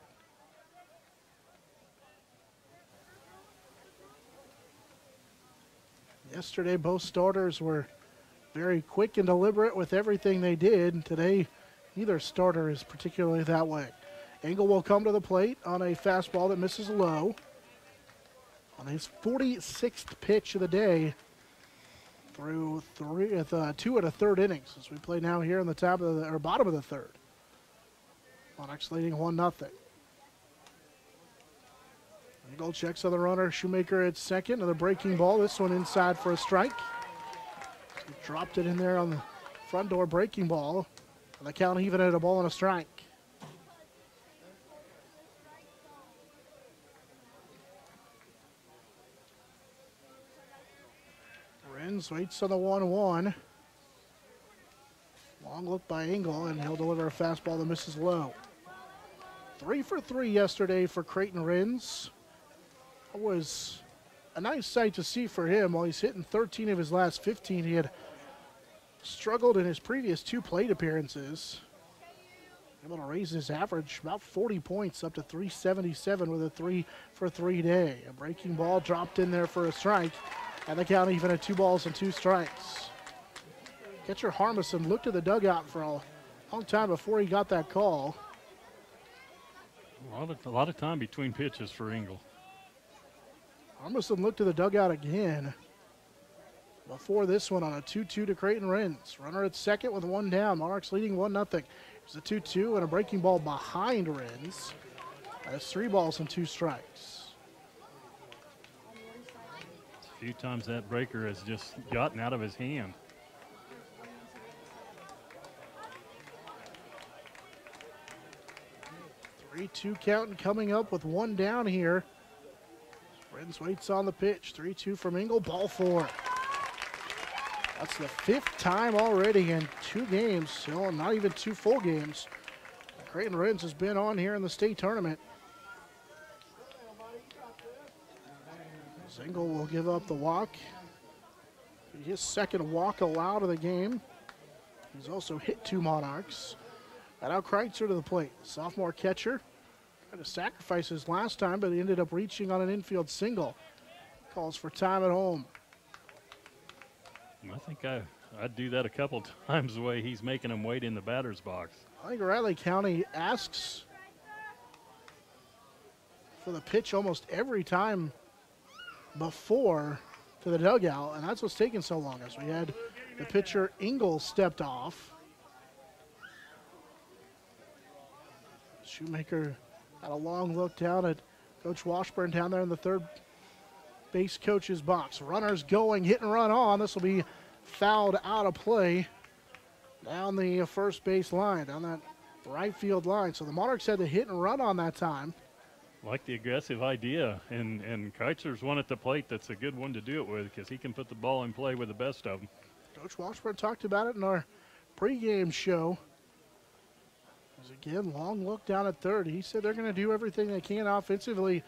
Yesterday, both starters were very quick and deliberate with everything they did. Today, neither starter is particularly that way. Engel will come to the plate on a fastball that misses low. On his 46th pitch of the day through 2 1/3 innings as we play now here in the top of the, or bottom of the third. Monarchs leading 1-0. Engel checks on the runner. Shoemaker at second. Another breaking ball. This one inside for a strike. He dropped it in there on the front door breaking ball. And the count even at a ball and a strike. Wrens waits on the 1-1. Long look by Engel, and he'll deliver a fastball that misses low. 3 for 3 yesterday for Creighton Wrens. It was a nice sight to see for him. While he's hitting 13 of his last 15, he had struggled in his previous 2 plate appearances. Able to raise his average about 40 points up to 377 with a 3 for 3 day. A breaking ball dropped in there for a strike, and the count even at 2 balls and 2 strikes. Catcher Harmison looked at the dugout for a long time before he got that call. A lot of time between pitches for Engel. Harmison looked to the dugout again before this one on a 2-2 to Creighton Wrens. Runner at second with one down. Monarchs leading 1-0. It's a 2-2 and a breaking ball behind Wrens. That's 3 balls and 2 strikes. A few times that breaker has just gotten out of his hand. Two count and coming up with one down here. Wrens waits on the pitch. 3-2 from Engel. Ball 4. That's the 5th time already in 2 games. So not even 2 full games. Creighton Wrens has been on here in the state tournament. Engel will give up the walk. His second walk allowed of the game. He's also hit 2 Monarchs. And now Kreitzer to the plate. Sophomore catcher tried to sacrifice his last time, but he ended up reaching on an infield single. Calls for time at home. I think I'd do that a couple times the way he's making him wait in the batter's box. I think Riley County asks for the pitch almost every time before to the dugout, and that's what's taking so long, as we had the pitcher Engel stepped off. Shoemaker had a long look down at Coach Washburn down there in the third base coach's box. Runners going, hit and run on. This will be fouled out of play down the first base line, down that right field line. So the Monarchs had to hit and run on that time. Like the aggressive idea, and Kreitzer's one at the plate that's a good one to do it with, because he can put the ball in play with the best of them. Coach Washburn talked about it in our pregame show. As again, long look down at third. He said they're going to do everything they can offensively.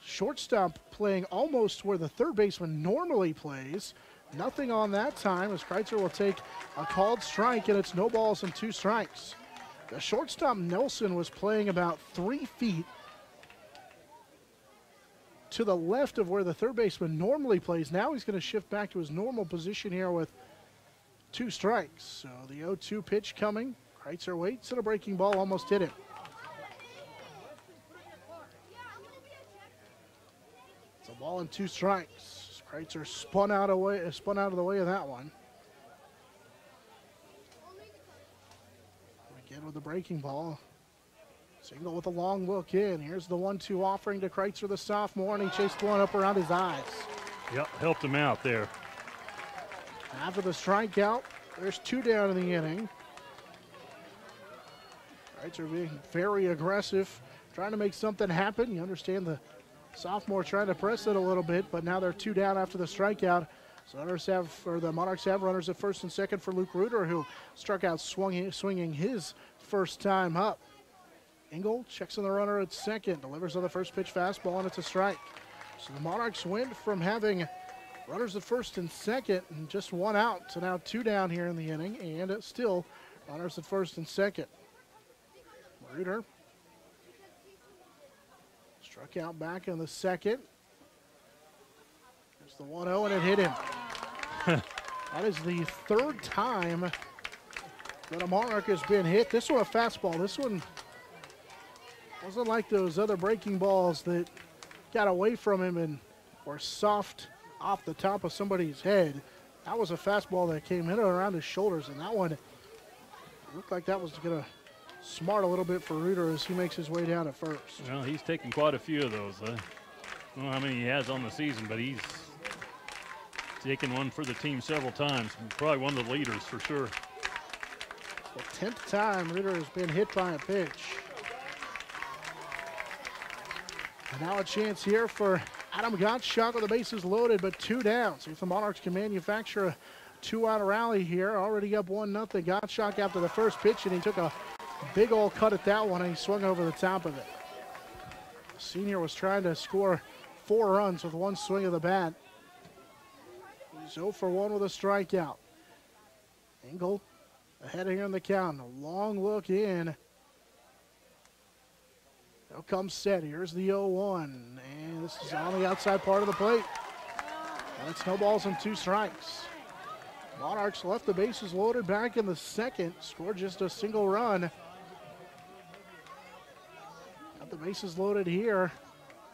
Shortstop playing almost where the third baseman normally plays. Nothing on that time, as Kreitzer will take a called strike, and it's no balls and 2 strikes. The shortstop Nelson was playing about 3 feet to the left of where the third baseman normally plays. Now he's going to shift back to his normal position here with 2 strikes. So the 0-2 pitch coming. Kreitzer waits, and a breaking ball almost hit him. It's a ball and 2 strikes. Kreitzer spun out of the way of that one. Again with the breaking ball. Single with a long look in. Here's the 1-2 offering to Kreitzer, the sophomore, and he chased one up around his eyes. Yep, helped him out there. After the strikeout, there's 2 down in the inning. Kreitzer being very aggressive, trying to make something happen. You understand the sophomore trying to press it a little bit, but now they're 2 down after the strikeout. So the Monarchs have runners at first and second for Luke Reuter, who struck out swinging his first time up. Engel checks on the runner at second, delivers on the first pitch fastball, and it's a strike. So the Monarchs went from having runners at first and second and just 1 out to now 2 down here in the inning, and still runners at first and second. Reuter struck out back in the second. There's the 1-0, and it hit him. That is the 3rd time that a Monarch has been hit. This one a fastball. This one wasn't like those other breaking balls that got away from him and were soft off the top of somebody's head. That was a fastball that came in around his shoulders, and that one looked like that was going to smart a little bit for Reuter as he makes his way down at first. Well, he's taken quite a few of those. I don't know how many he has on the season, but he's taken one for the team several times. Probably one of the leaders for sure. The 10th time Reuter has been hit by a pitch. And now a chance here for Adam Gottschalk with the bases loaded, but 2 down. See if the Monarchs can manufacture a 2-out rally here. Already up 1-0. Gottschalk after the first pitch, and he took a big old cut at that one, and he swung over the top of it. The senior was trying to score 4 runs with 1 swing of the bat. He's 0 for 1 with a strikeout. Engel ahead here in the count. A long look in. Now comes set. Here's the 0-1. And this is on the outside part of the plate. And it's no balls and 2 strikes. Monarchs left the bases loaded back in the second, scored just a single run. Got the bases loaded here,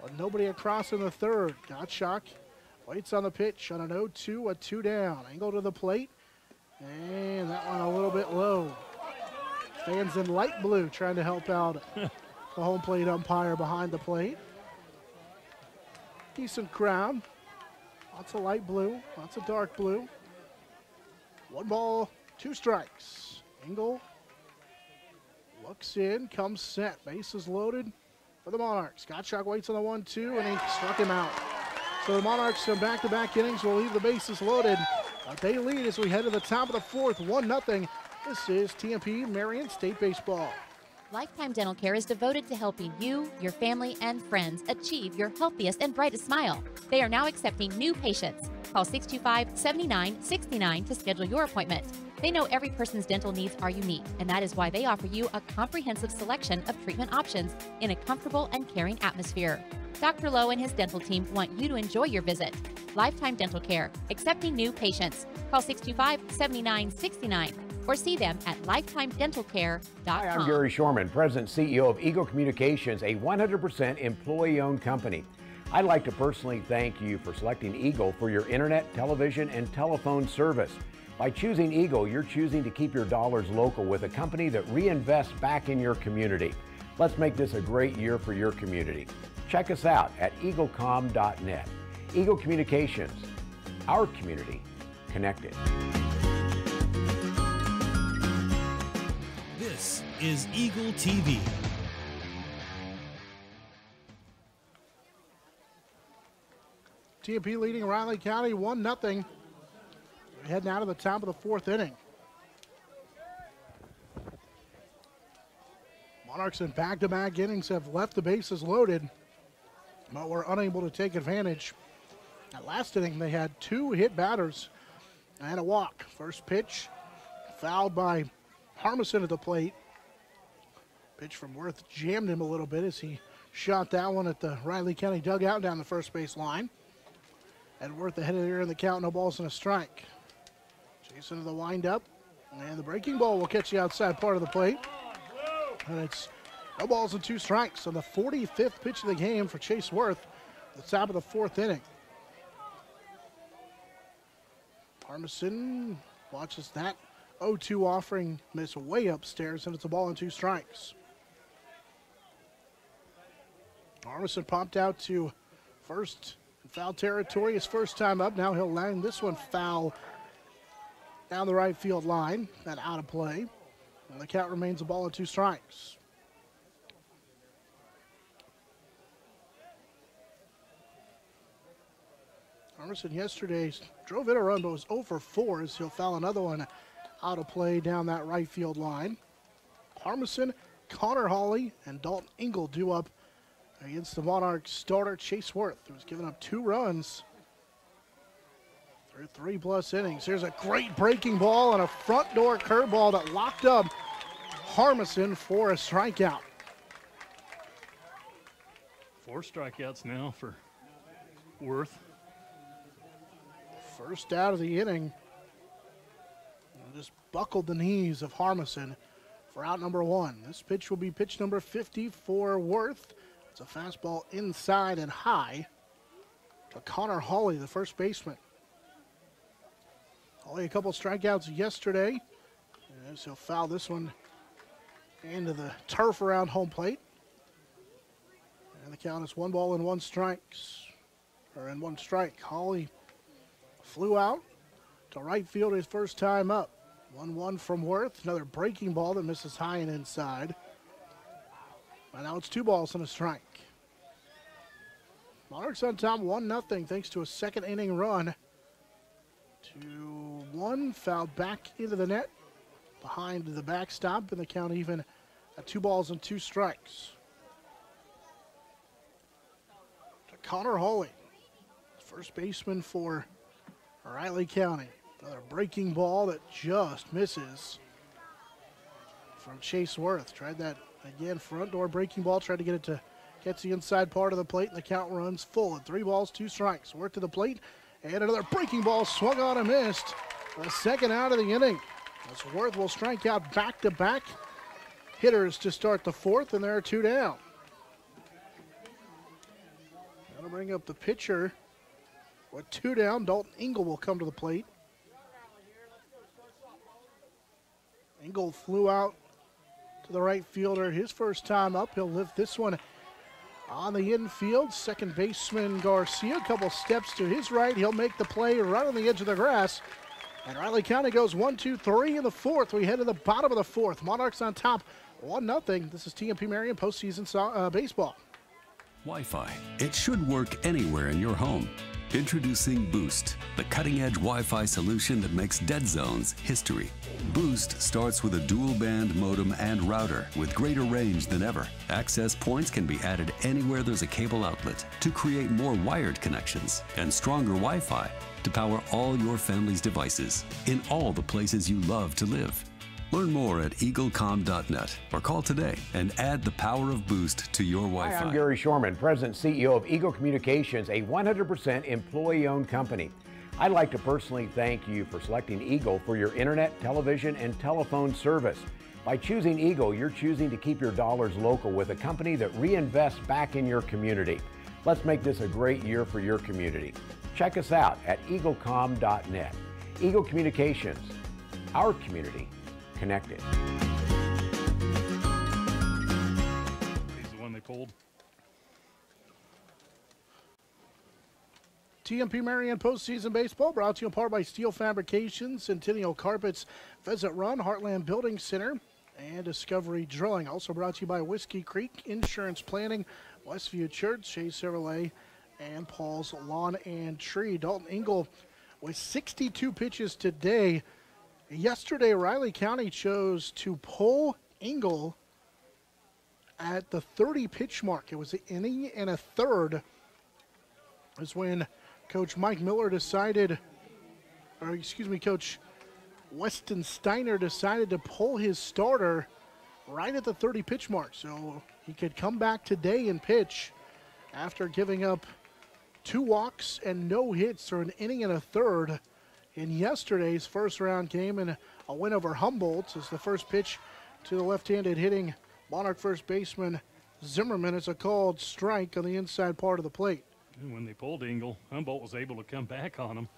but nobody across in the third. Gottschalk waits on the pitch on an 0-2, a 2 down. Angle to the plate, and that one a little bit low. Fans in light blue trying to help out the home plate umpire behind the plate. Decent crowd. Lots of light blue, lots of dark blue. 1 ball, 2 strikes. Engel looks in, comes set. Bases loaded for the Monarchs. Gottschalk waits on the 1-2, and he struck him out. So the Monarchs in back-to-back innings will leave the bases loaded. They lead as we head to the top of the fourth, 1-0. This is TMP Marion State Baseball. Lifetime Dental Care is devoted to helping you, your family, and friends achieve your healthiest and brightest smile. They are now accepting new patients. Call 625-7969 to schedule your appointment. They know every person's dental needs are unique, and that is why they offer you a comprehensive selection of treatment options in a comfortable and caring atmosphere. Dr. Lowe and his dental team want you to enjoy your visit. Lifetime Dental Care, accepting new patients. Call 625-7969 or see them at lifetimedentalcare.com. Hi, I'm Gary Shorman, President and CEO of Eagle Communications, a 100% employee-owned company. I'd like to personally thank you for selecting Eagle for your internet, television, and telephone service. By choosing Eagle, you're choosing to keep your dollars local with a company that reinvests back in your community. Let's make this a great year for your community. Check us out at eaglecom.net. Eagle Communications, our community connected. This is Eagle TV. TMP leading Riley County 1-0. We're heading out of the top of the fourth inning. Monarchs in back-to-back innings have left the bases loaded, but were unable to take advantage. That last inning, they had 2 hit batters and a walk. First pitch, fouled by Harmison at the plate. Pitch from Worth jammed him a little bit as he shot that one at the Riley County dugout down the first base line. And Worth ahead of there in the count, no balls and a strike. Chasing to the windup, and the breaking ball will catch the outside part of the plate. And it's no balls and 2 strikes on the 45th pitch of the game for Chase Worth at the top of the fourth inning. Harmison watches that 0-2 offering miss way upstairs, and it's a ball and 2 strikes. Harmison popped out to first in foul territory his first time up. Now he'll land this one foul down the right field line and out of play. And the count remains a ball and 2 strikes. Harmison yesterday drove in a run, but was 0 for 4 as he'll foul another one out of play down that right field line. Harmison, Connor Hawley, and Dalton Engel due up against the Monarchs starter Chase Worth, who was giving up 2 runs through 3+ innings. Here's a great breaking ball and a front door curveball that locked up Harmison for a strikeout. 4 strikeouts now for Worth. First out of the inning. And just buckled the knees of Harmison for out number 1. This pitch will be pitch number 50 for Worth. It's a fastball inside and high to Connor Hawley, the first baseman. Hawley a couple strikeouts yesterday, as he'll foul this one into the turf around home plate. And the count is 1 ball and 1 strikes, or in 1 strike. Hawley flew out to right field his first time up. 1-1 from Worth. Another breaking ball that misses high and inside. And now it's 2 balls and a strike. Monarchs on top 1-0 thanks to a second inning run. 2-1, fouled back into the net behind the backstop, and the count even at 2 balls and 2 strikes. To Connor Hawley, first baseman for Riley County. Another breaking ball that just misses from Chase Worth. Tried that again, front door breaking ball, tried to get it to catch the inside part of the plate, and the count runs full at 3 balls, 2 strikes. Worth to the plate, and another breaking ball swung on and missed. The second out of the inning. As Worth will strike out back-to-back hitters to start the fourth, and there are 2 down. That'll bring up the pitcher. With 2 down, Dalton Engel will come to the plate. Engel flew out to the right fielder his first time up. He'll lift this one on the infield. Second baseman Garcia, a couple steps to his right. He'll make the play right on the edge of the grass. And Riley County goes 1, 2, 3 in the fourth. We head to the bottom of the fourth. Monarchs on top, 1-0. This is TMP Marion postseason baseball. Wi-Fi. It should work anywhere in your home. Introducing Boost, the cutting-edge Wi-Fi solution that makes dead zones history. Boost starts with a dual-band modem and router with greater range than ever. Access points can be added anywhere there's a cable outlet to create more wired connections and stronger Wi-Fi to power all your family's devices in all the places you love to live. Learn more at eaglecom.net or call today and add the power of Boost to your Wi-Fi. Hi, I'm Gary Shorman, President and CEO of Eagle Communications, a 100% employee-owned company. I'd like to personally thank you for selecting Eagle for your internet, television, and telephone service. By choosing Eagle, you're choosing to keep your dollars local with a company that reinvests back in your community. Let's make this a great year for your community. Check us out at eaglecom.net. Eagle Communications, our community connected. He's the one they pulled. TMP Marion postseason baseball brought to you in part by Steel Fabrication, Centennial Carpets, Pheasant Run, Heartland Building Center, and Discovery Drilling. Also brought to you by Whiskey Creek Insurance Planning, Westview Church, Shea Chevrolet, and Paul's Lawn and Tree. Dalton Engel with 62 pitches today. Yesterday, Riley County chose to pull Engel at the 30-pitch mark. It was an inning and a third. Is when Coach Mike Miller decided, Coach Weston Steiner decided to pull his starter right at the 30-pitch mark. So he could come back today and pitch after giving up 2 walks and no hits for an inning and a third in yesterday's first-round game, and a win over Humboldt as the first pitch to the left-handed hitting Monarch first baseman Zimmerman is a called strike on the inside part of the plate. And when they pulled Engel, Humboldt was able to come back on him,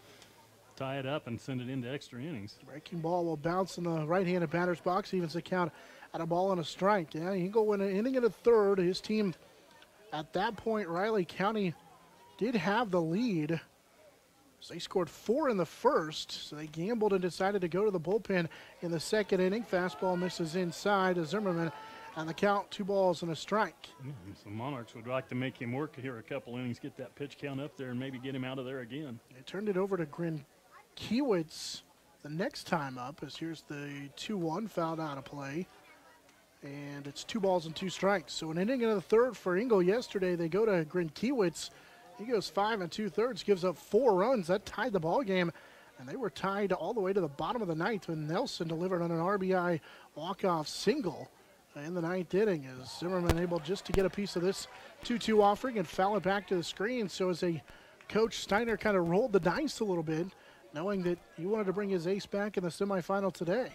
tie it up, and send it into extra innings. Breaking ball will bounce in the right-handed batter's box, evens the count at a ball and a strike. Yeah, Engel went an inning and a third. His team, at that point, Riley County did have the lead. So they scored 4 in the first, so they gambled and decided to go to the bullpen in the second inning. Fastball misses inside to Zimmerman, and the count 2 balls and a strike. So Monarchs would like to make him work here a couple innings, get that pitch count up there, and maybe get him out of there again. They turned it over to Kiewicz the next time up, as here's the 2-1 fouled out of play. And it's 2 balls and 2 strikes. So an inning and a third for Engel yesterday. They go to Kiewicz. He goes 5 2/3, gives up 4 runs. That tied the ball game, and they were tied all the way to the bottom of the ninth when Nelson delivered on an RBI walk-off single in the ninth inning. As Zimmerman able just to get a piece of this 2-2 offering and foul it back to the screen. So as Coach Steiner kind of rolled the dice a little bit, knowing that he wanted to bring his ace back in the semifinal today.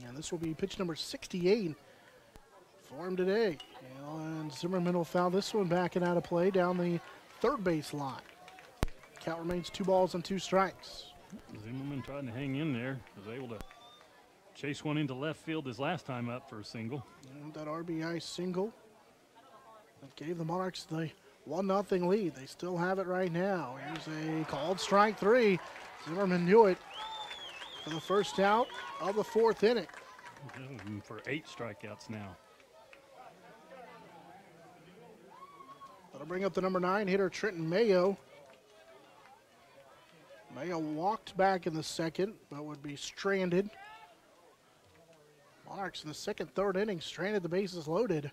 And this will be pitch number 68 for him today. And Zimmerman will foul this one back and out of play down the third base line. Count remains 2 balls and 2 strikes. Zimmerman tried to hang in there, was able to chase one into left field his last time up for a single. And that RBI single that gave the Monarchs the 1-0 lead. They still have it right now. Here's a called strike 3. Zimmerman knew it for the first out of the 4th inning. For 8 strikeouts now. That'll bring up the number 9 hitter, Trenton Mayo. Mayo walked back in the second, but would be stranded. Monarchs in the second, third inning, stranded, the bases loaded.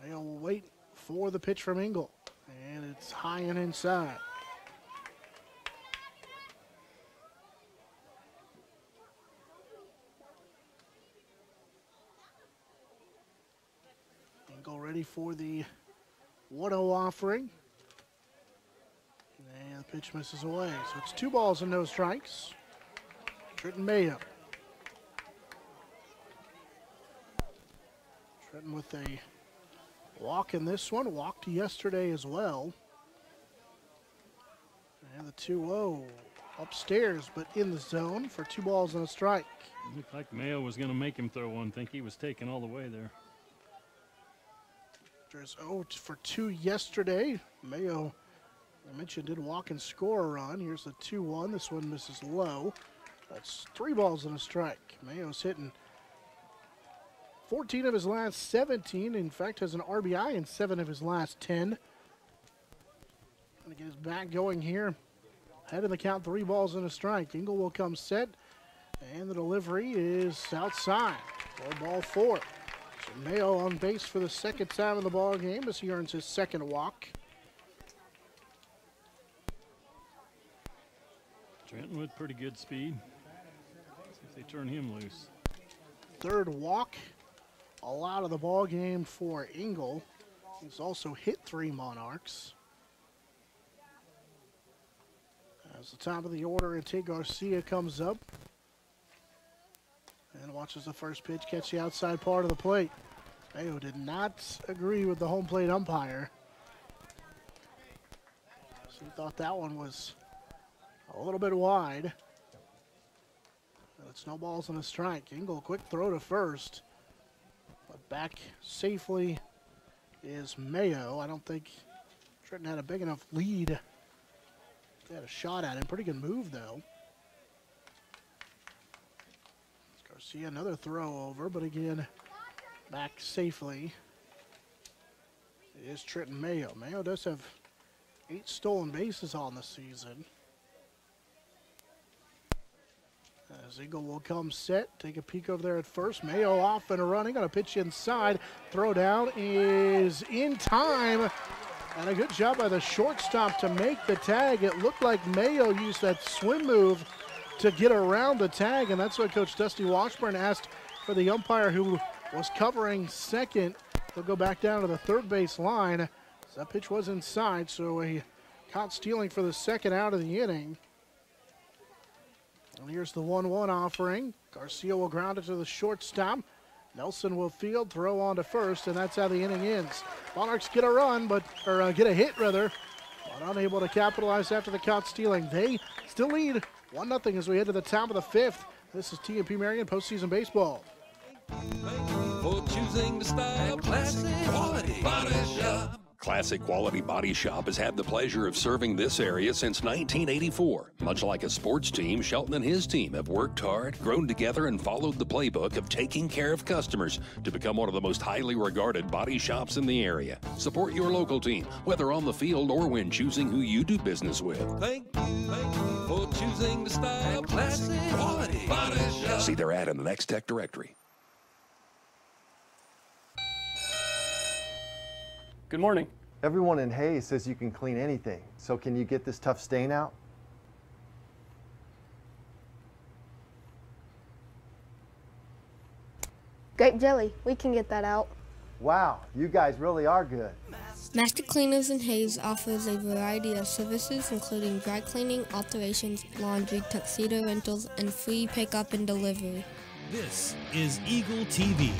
Mayo will wait for the pitch from Engel, and it's high and inside. Engel ready for the 1-0 offering. And Pitch misses away, so it's 2 balls and no strikes. Trenton Mayo. Trenton with a walk in this one, walked yesterday as well. And the 2-0 upstairs, but in the zone for 2 balls and a strike. Looked like Mayo was going to make him throw one. Think he was taken all the way there. There's 0 for 2 yesterday. Mayo, I mentioned, did walk and score a run. Here's the 2-1. This one misses low. That's 3 balls and a strike. Mayo's hitting 14 of his last 17. In fact, has an RBI in 7 of his last 10. Gonna get his bat going here. Head of the count, 3 balls and a strike. Engel will come set, and the delivery is outside. 4-4. So Mayo on base for the second time in the ball game as he earns his second walk. Trenton with pretty good speed. See if they turn him loose. Third walk allowed of the ball game for Engel. He's also hit 3 Monarchs. As the top of the order, Ante Garcia comes up and watches the first pitch catch the outside part of the plate. Mayo did not agree with the home plate umpire. So he thought that one was a little bit wide. It's no balls and a strike. Engel, quick throw to first. But back safely is Mayo. I don't think Trenton had a big enough lead. They had a shot at him. Pretty good move, though. Garcia, another throw over, but again, back safely is Trenton Mayo. Mayo does have 8 stolen bases on the season. As Engel will come set, take a peek over there at first. Mayo off and running, gonna pitch inside. Throw down is in time. And a good job by the shortstop to make the tag. It looked like Mayo used that swim move to get around the tag, and that's what Coach Dusty Washburn asked for the umpire who was covering second. He'll go back down to the third base line. So that pitch was inside, so a caught stealing for the second out of the inning. And here's the 1-1 offering. Garcia will ground it to the shortstop. Nelson will field, throw on to first, and that's how the inning ends. Monarchs get a run, or get a hit rather, but unable to capitalize after the caught stealing. They still lead 1-0 as we head to the top of the 5th. This is TMP Marion postseason baseball. For choosing the style, classic quality body shop. Classic Quality Body Shop has had the pleasure of serving this area since 1984. Much like a sports team, Shelton and his team have worked hard, grown together, and followed the playbook of taking care of customers to become one of the most highly regarded body shops in the area. Support your local team, whether on the field or when choosing who you do business with. Thank you for choosing the style, classic quality body shop. See their ad in the Next Tech directory. Good morning. Everyone in Hayes says you can clean anything. So can you get this tough stain out? Grape jelly, we can get that out. Wow, you guys really are good. Master Cleaners in Hayes offers a variety of services including dry cleaning, alterations, laundry, tuxedo rentals, and free pickup and delivery. This is Eagle TV.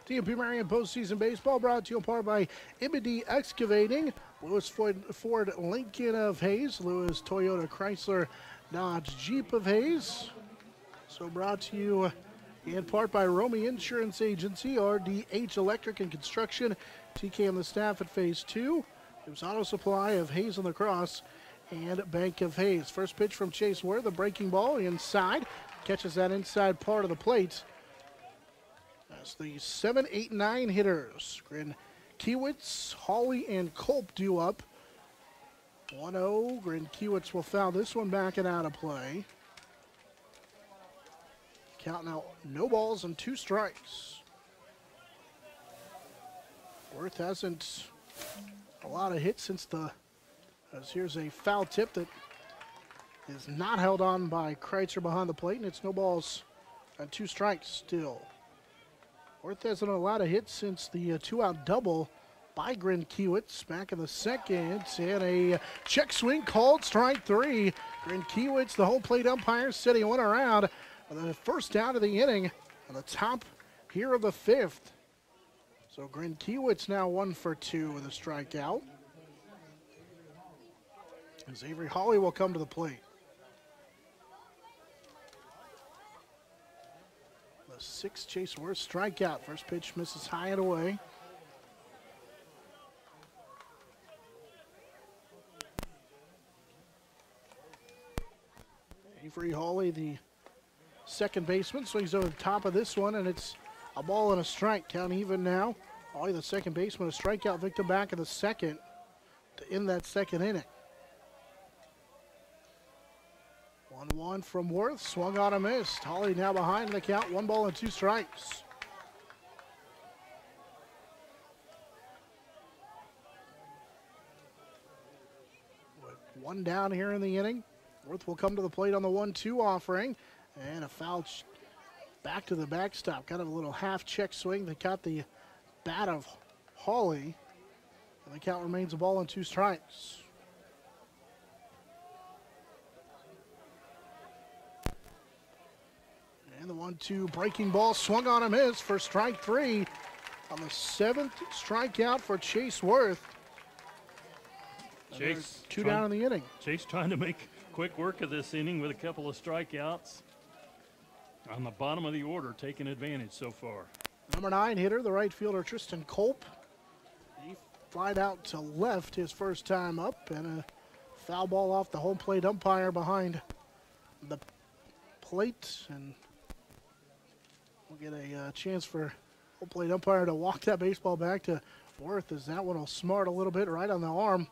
TMP Marion postseason baseball brought to you in part by M&D Excavating, Lewis Ford Lincoln of Hayes, Lewis Toyota Chrysler Dodge Jeep of Hayes. So brought to you in part by Romy Insurance Agency, RDH Electric and Construction, TK and the staff at Phase 2. There's Auto Supply of Hayes on the Cross and Bank of Hayes. First pitch from Chase Ware, the breaking ball inside, catches that inside part of the plate. As the 7, 8, 9 hitters, Kiewicz, Hawley, and Culp due up. 1-0, Kiewicz will foul this one back and out of play. Count now, no balls and 2 strikes. Worth hasn't a lot of hits since as here's a foul tip that is not held on by Kreitzer behind the plate, and it's no balls and 2 strikes still. Worth hasn't a lot of hits since the 2-out double by Grinkiewicz. Back in the second, and a check swing called, strike three. Grinkiewicz, the home plate umpire, said he went around for the first out of the inning on the top here of the fifth. So Grinkiewicz now 1 for 2 with a strikeout. As Avery Hawley will come to the plate. The 6th Chase Worth strikeout. First pitch misses high and away. Avery Hawley, the second baseman, swings over the top of this one, and it's a ball and a strike. Count even now. Hawley, the second baseman, a strikeout victim back in the second to end that second inning. 1-1 from Worth, swung on a missed. Hawley now behind the count, 1 ball and 2 strikes. With 1 down here in the inning, Worth will come to the plate on the 1-2 offering, and a foul back to the backstop. Kind of a little half check swing that caught the bat of Hawley, and the count remains a ball and 2 strikes. And the 1-2 breaking ball swung on a miss for strike 3 on the 7th strikeout for Chase Worth. Chase 2 down in the inning. Chase trying to make quick work of this inning with a couple of strikeouts. On the bottom of the order, taking advantage so far. Number 9 hitter, the right fielder Tristan Culp. He flied out to left his first time up, and a foul ball off the home plate umpire behind the plate, and we'll get a chance for home plate umpire to walk that baseball back to Worth, as that one will smart a little bit right on the arm,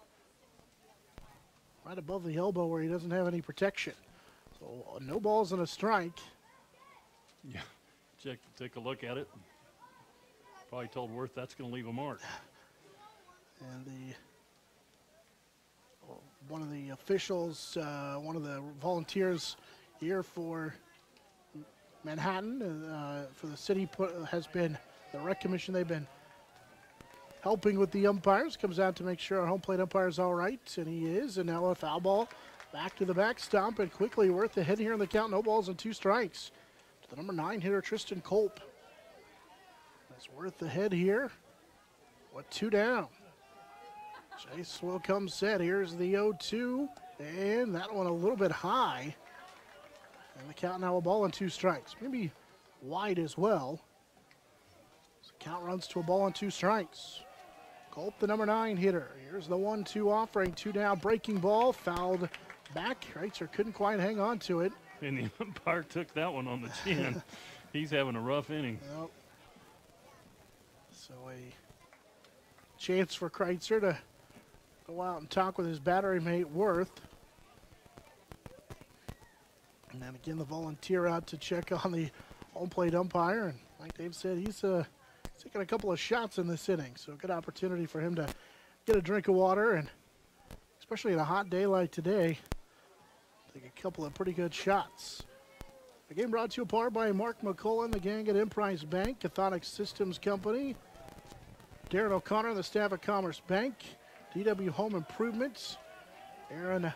right above the elbow where he doesn't have any protection. So no balls and a strike. Yeah, take a look at it. Probably told Worth that's going to leave a mark. And one of the officials, one of the volunteers here for Manhattan, for the city, has been the rec commission. They've been helping with the umpires. Comes out to make sure our home plate umpire is all right, and he is. And now a foul ball back to the backstop, and quickly Worth ahead here in the count. No balls and 2 strikes. To the number 9 hitter Tristan Culp. That's Worth ahead here. What, 2 down? Chase will come set. Here's the 0-2, and that one a little bit high. And the count now a ball and 2 strikes. Maybe wide as well. So count runs to a ball and 2 strikes. Culp, the number 9 hitter. Here's the 1-2 offering. 2 down, breaking ball, fouled back. Kreitzer couldn't quite hang on to it. And the umpire took that one on the chin. He's having a rough inning. Yep. So a chance for Kreitzer to go out and talk with his battery mate Worth. And then again, the volunteer out to check on the home plate umpire. And like Dave said, he's taking a couple of shots in this inning. So a good opportunity for him to get a drink of water, and especially on a hot day like today, take a couple of pretty good shots. The game brought to you apart by Mark McCullen, the gang at Emprise Bank, Cathonic Systems Company, Darren O'Connor and the staff at Commerce Bank, DW Home Improvements, and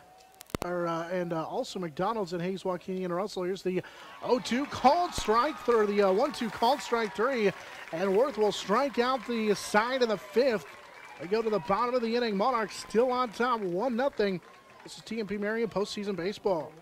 also McDonald's and Hayes, Joaquini, and Russell. Here's the 0-2 called strike, or the 1-2 called strike 3, and Worth will strike out the side of the 5th. We go to the bottom of the inning. Monarchs still on top, 1-0. This is TMP Marion postseason baseball.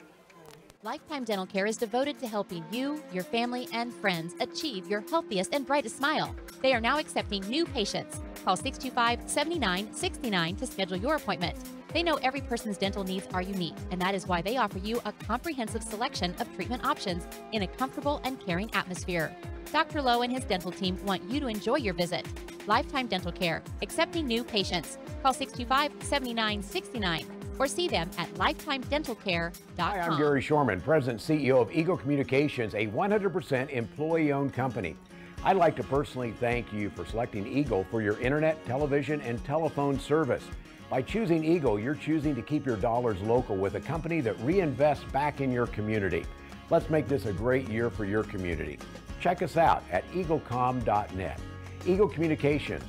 Lifetime Dental Care is devoted to helping you, your family, and friends achieve your healthiest and brightest smile. They are now accepting new patients. Call 625-7969 to schedule your appointment. They know every person's dental needs are unique, and that is why they offer you a comprehensive selection of treatment options in a comfortable and caring atmosphere. Dr. Lowe and his dental team want you to enjoy your visit. Lifetime Dental Care, accepting new patients. Call 625-7969 or see them at lifetimedentalcare.com. Hi, I'm Gary Shorman, President and CEO of Eagle Communications, a 100% employee-owned company. I'd like to personally thank you for selecting Eagle for your internet, television, and telephone service. By choosing Eagle, you're choosing to keep your dollars local with a company that reinvests back in your community. Let's make this a great year for your community. Check us out at eaglecom.net. Eagle Communications,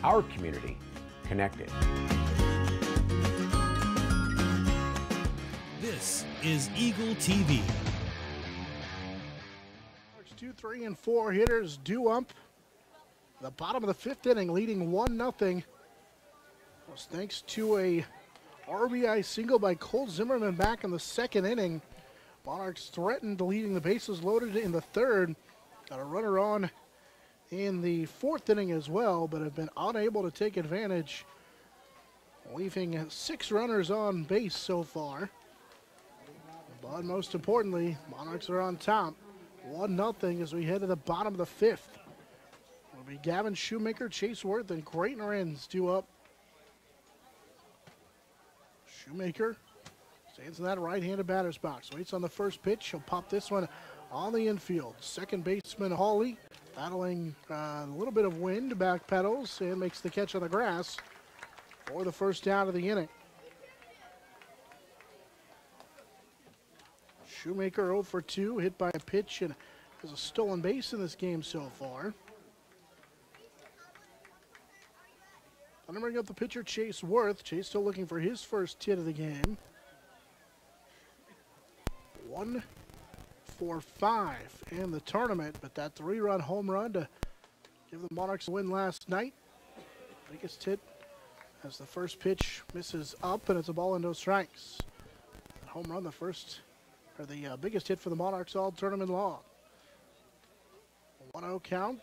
our community connected. This is Eagle TV. 2, 3, and 4 hitters due up. The bottom of the 5th inning, leading 1-0. Was thanks to a RBI single by Cole Zimmerman back in the 2nd inning. Monarchs threatened, leading the bases loaded in the 3rd. Got a runner on in the 4th inning as well, but have been unable to take advantage, leaving 6 runners on base so far. But most importantly, Monarchs are on top, 1-0 as we head to the bottom of the 5th. It'll be Gavin Shoemaker, Chase Worth, and Creighton Renz due up. Shoemaker stands in that right-handed batter's box. Waits on the first pitch. He'll pop this one on the infield. Second baseman Hawley battling a little bit of wind, back pedals, and makes the catch on the grass for the first out of the inning. Shoemaker 0 for 2, hit by a pitch, and has a stolen base in this game so far. I'm going to bring up the pitcher, Chase Worth. Chase still looking for his first hit of the game. 1 for 5 in the tournament, but that 3-run home run to give the Monarchs a win last night. Biggest hit as the first pitch misses up, and it's a ball and no strikes. That home run, the biggest hit for the Monarchs all tournament long. 1-0 count.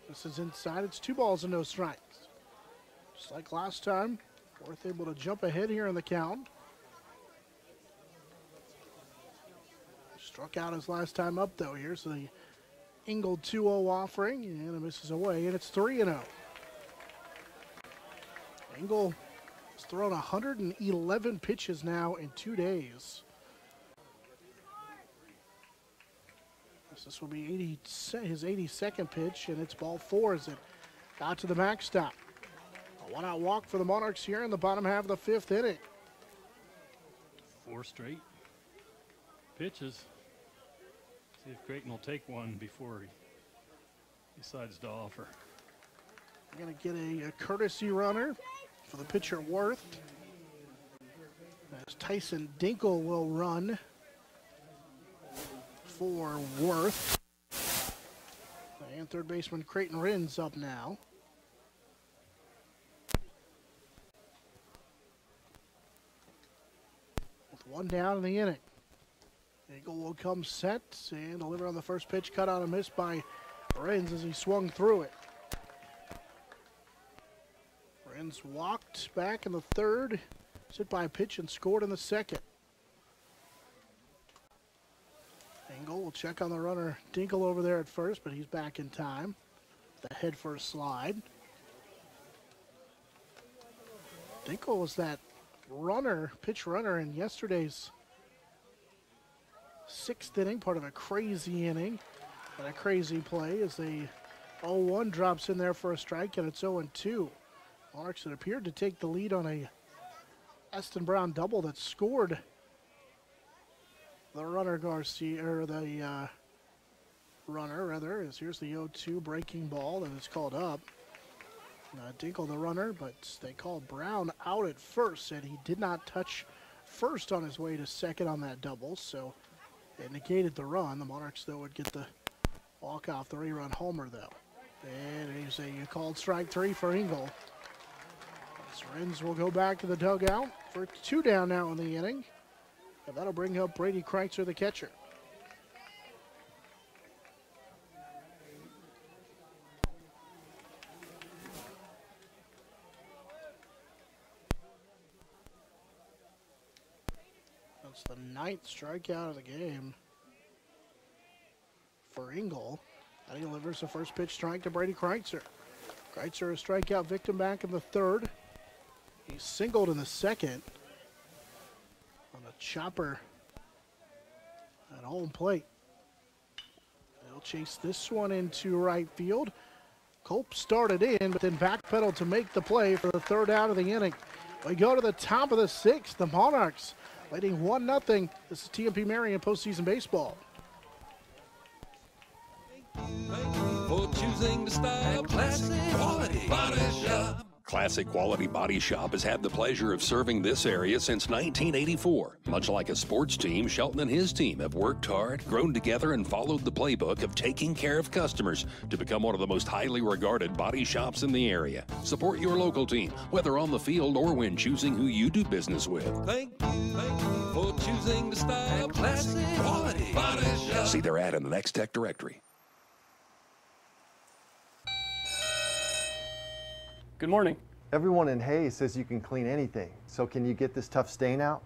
This is inside. It's 2 balls and no strikes. Just like last time, Worth able to jump ahead here in the count. Struck out his last time up, though. Here's the Ingold 2-0 offering, and it misses away, and it's 3-0. Ingold has thrown 111 pitches now in 2 days. This will be his 82nd pitch, and it's ball 4 as it got to the backstop. A 1-out walk for the Monarchs here in the bottom half of the 5th inning. 4 straight pitches. See if Creighton will take one before he decides to offer. We're going to get a courtesy runner for the pitcher Worth, as Tyson Dinkle will run for Worth. And third baseman Creighton Renz up now. With 1 down in the inning. Eagle will come set and deliver on the first pitch. Cut out a miss by Renz as he swung through it. Renz walked back in the 3rd, hit by a pitch, and scored in the 2nd. Engel will check on the runner Dinkle over there at first, but he's back in time. The head first slide. Dinkle was that pitch runner in yesterday's 6th inning, part of a crazy inning and a crazy play as the 0-1 drops in there for a strike, and it's 0-2. Monarchs had appeared to take the lead on a Eston Brown double that scored the runner Garcia, or the runner rather, as here's the 0-2 breaking ball that is called up. Dinkle the runner, but they called Brown out at first, and he did not touch first on his way to second on that double, so it negated the run. The Monarchs, though, would get the walk-off 3-run homer, though. And he's a called strike 3 for Engel. Renz will go back to the dugout for 2 down now in the inning. And that'll bring up Brady Kreitzer, the catcher. That's the 9th strikeout of the game for Engel. And he delivers the first pitch strike to Brady Kreitzer. Kreitzer, a strikeout victim back in the 3rd. He singled in the 2nd on a chopper at home plate. They'll chase this one into right field. Culp started in, but then backpedaled to make the play for the 3rd out of the inning. We go to the top of the 6th. The Monarchs leading 1-0. This is TMP Marion postseason baseball. Thank you for for choosing the style. Classic quality body shop. Classic Quality Body Shop has had the pleasure of serving this area since 1984. Much like a sports team, Shelton and his team have worked hard, grown together, and followed the playbook of taking care of customers to become one of the most highly regarded body shops in the area. Support your local team, whether on the field or when choosing who you do business with. Thank you for choosing the style. Classic quality body shop. See their ad in the Next Tech directory. Good morning. Everyone in Hayes says you can clean anything. So can you get this tough stain out?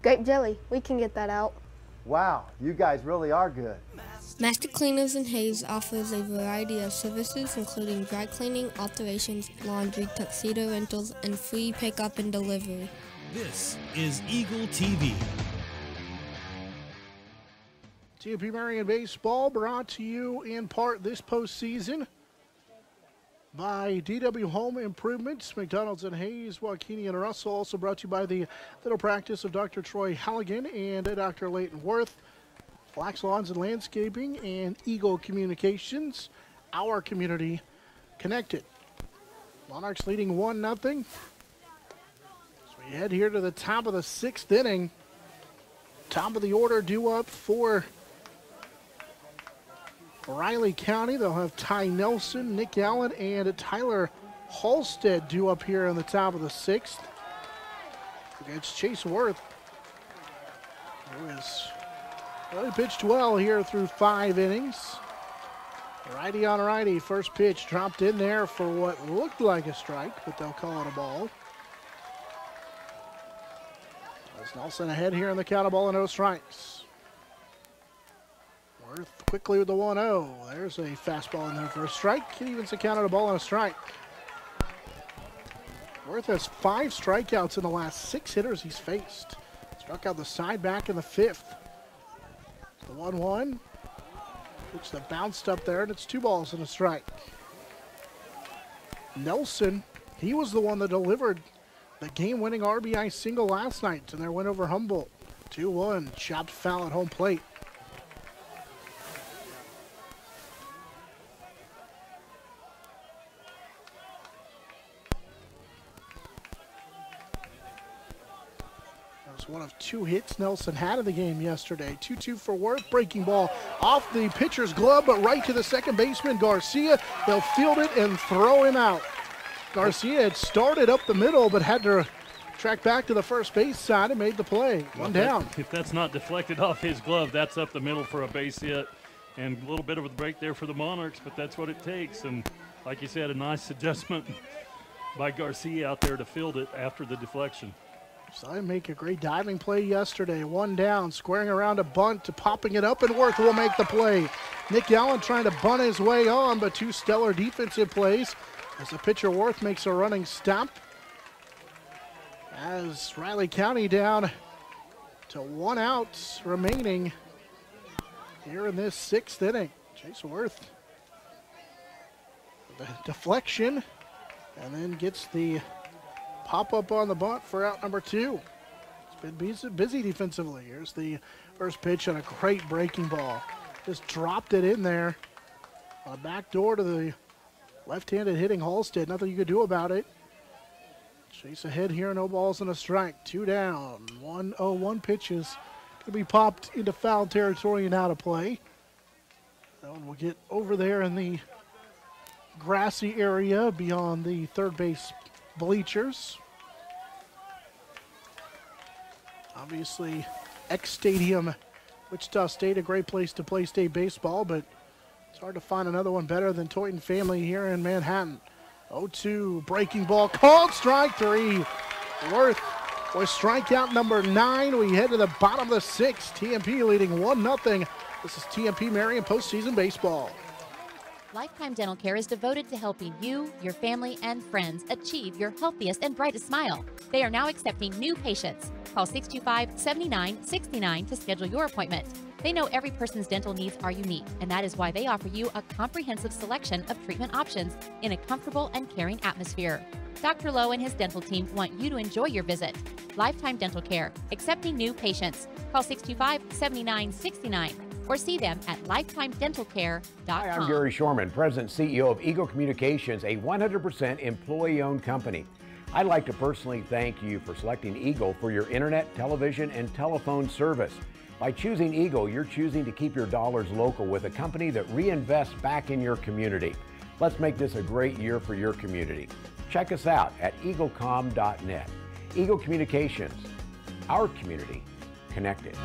Grape jelly, we can get that out. Wow, you guys really are good. Master Cleaners in Hayes offers a variety of services including dry cleaning, alterations, laundry, tuxedo rentals, and free pickup and delivery. This is Eagle TV. TMP Marion Baseball brought to you in part this postseason by DW Home Improvements, McDonald's and Hayes, Joaquini and Russell. Also brought to you by the Dental Practice of Dr. Troy Halligan and Dr. Leighton Worth, Flax Lawns and Landscaping, and Eagle Communications, our community connected. Monarchs leading 1-0. So we head here to the top of the 6th inning. Top of the order due up for Riley County. They'll have Ty Nelson, Nick Allen, and Tyler Halstead due up here in the top of the 6th against Chase Worth, who has really pitched well here through 5 innings. Righty on righty. First pitch dropped in there for what looked like a strike, but they'll call it a ball. As Nelson ahead here in the count, of ball and no strikes. Worth quickly with the 1-0. There's a fastball in there for a strike. It evens the count at a ball and a strike. Worth has 5 strikeouts in the last 6 hitters he's faced. Struck out the side back in the 5th. The 1-1. Pitch that bounced up there, and it's 2 balls and a strike. Nelson, he was the one that delivered the game-winning RBI single last night in their win over Humboldt. 2-1, chopped foul at home plate. One of 2 hits Nelson had in the game yesterday. 2-2 for Worth. Breaking ball off the pitcher's glove, but right to the second baseman, Garcia. They'll field it and throw him out. Garcia had started up the middle, but had to track back to the first base side and made the play. One down. If that's not deflected off his glove, that's up the middle for a base hit. And a little bit of a break there for the Monarchs, but that's what it takes. And like you said, a nice adjustment by Garcia out there to field it after the deflection. So I make a great diving play yesterday. 1 down, squaring around a bunt to popping it up, and Worth will make the play. Nick Allen trying to bunt his way on, but 2 stellar defensive plays as the pitcher Worth makes a running stop. As Riley County down to 1 out remaining here in this 6th inning. Chase Worth, the deflection, and then gets the pop up on the bunt for out number 2. It's been busy defensively. Here's the first pitch on a great breaking ball. Just dropped it in there on a back door to the left-handed hitting Halstead. Nothing you could do about it. Chase ahead here, no balls and a strike. 2 down, 1-0-1 pitches. Going to be popped into foul territory and out of play. That one will get over there in the grassy area beyond the third base bleachers. Obviously, X-Stadium, Wichita State, a great place to play state baseball, but it's hard to find another one better than Toyton Family here in Manhattan. 0-2, breaking ball, called strike 3. Worth was strikeout number 9. We head to the bottom of the 6th. TMP leading 1-0. This is TMP Marion postseason baseball. Lifetime Dental Care is devoted to helping you, your family, and friends achieve your healthiest and brightest smile. They are now accepting new patients. Call 625-7969 to schedule your appointment. They know every person's dental needs are unique, and that is why they offer you a comprehensive selection of treatment options in a comfortable and caring atmosphere. Dr. Lowe and his dental team want you to enjoy your visit. Lifetime Dental Care, accepting new patients. Call 625-7969 or see them at lifetimedentalcare.com. Hi, I'm Gary Shorman, President and CEO of Eagle Communications, a 100% employee-owned company. I'd like to personally thank you for selecting Eagle for your internet, television, and telephone service. By choosing Eagle, you're choosing to keep your dollars local with a company that reinvests back in your community. Let's make this a great year for your community. Check us out at eaglecom.net. Eagle Communications, our community connected.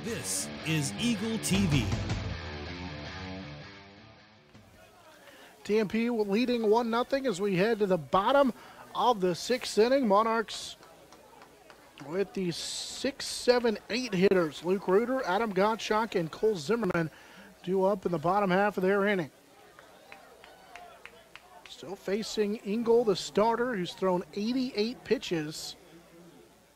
This is Eagle TV. TMP leading 1-0 as we head to the bottom of the 6th inning. Monarchs with the 6, 7, 8 hitters. Luke Reuter, Adam Gottschalk, and Cole Zimmerman due up in the bottom half of their inning. Still facing Engel, the starter, who's thrown 88 pitches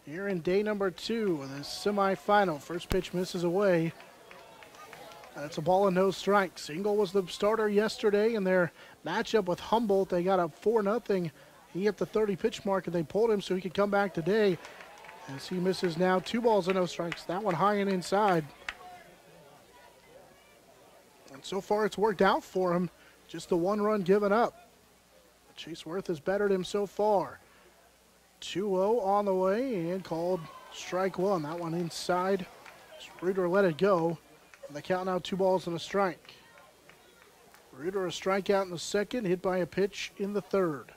here in day number 2 of the semifinal. First pitch misses away. That's a ball and no strikes. Engel was the starter yesterday in their matchup with Humboldt. They got up 4-0. He hit the 30-pitch mark, and they pulled him so he could come back today. As he misses now 2 balls and no strikes. That one high and inside. And so far it's worked out for him. Just the 1 run given up. Chase Worth has bettered him so far. 2-0 on the way and called strike 1. That one inside. Reuter let it go. And the count now 2 balls and a strike. Reuter a strikeout in the second, hit by a pitch in the third.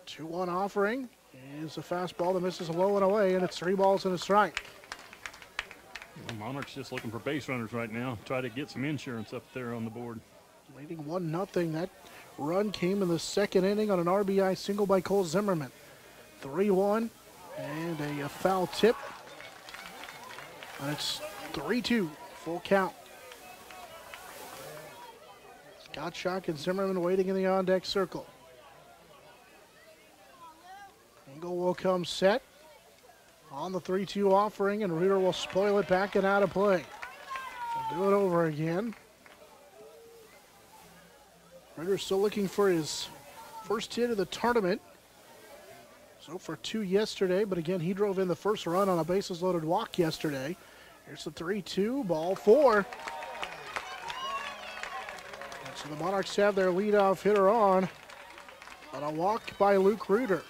2-1 offering is a fastball that misses low and away, and it's 3 balls and a strike. The Monarchs just looking for base runners right now. Try to get some insurance up there on the board. Leading 1-0. That run came in the second inning on an RBI single by Cole Zimmerman. 3-1 and a foul tip. And it's 3-2, full count. Gottschalk and Zimmerman waiting in the on-deck circle. Engel will come set on the 3-2 offering, and Reuter will spoil it back and out of play. We'll do it over again. Reuter still looking for his first hit of the tournament. So for 2 yesterday, but again, he drove in the first run on a bases-loaded walk yesterday. Here's the 3-2, ball 4. And so the Monarchs have their leadoff hitter on a walk by Luke Reuter.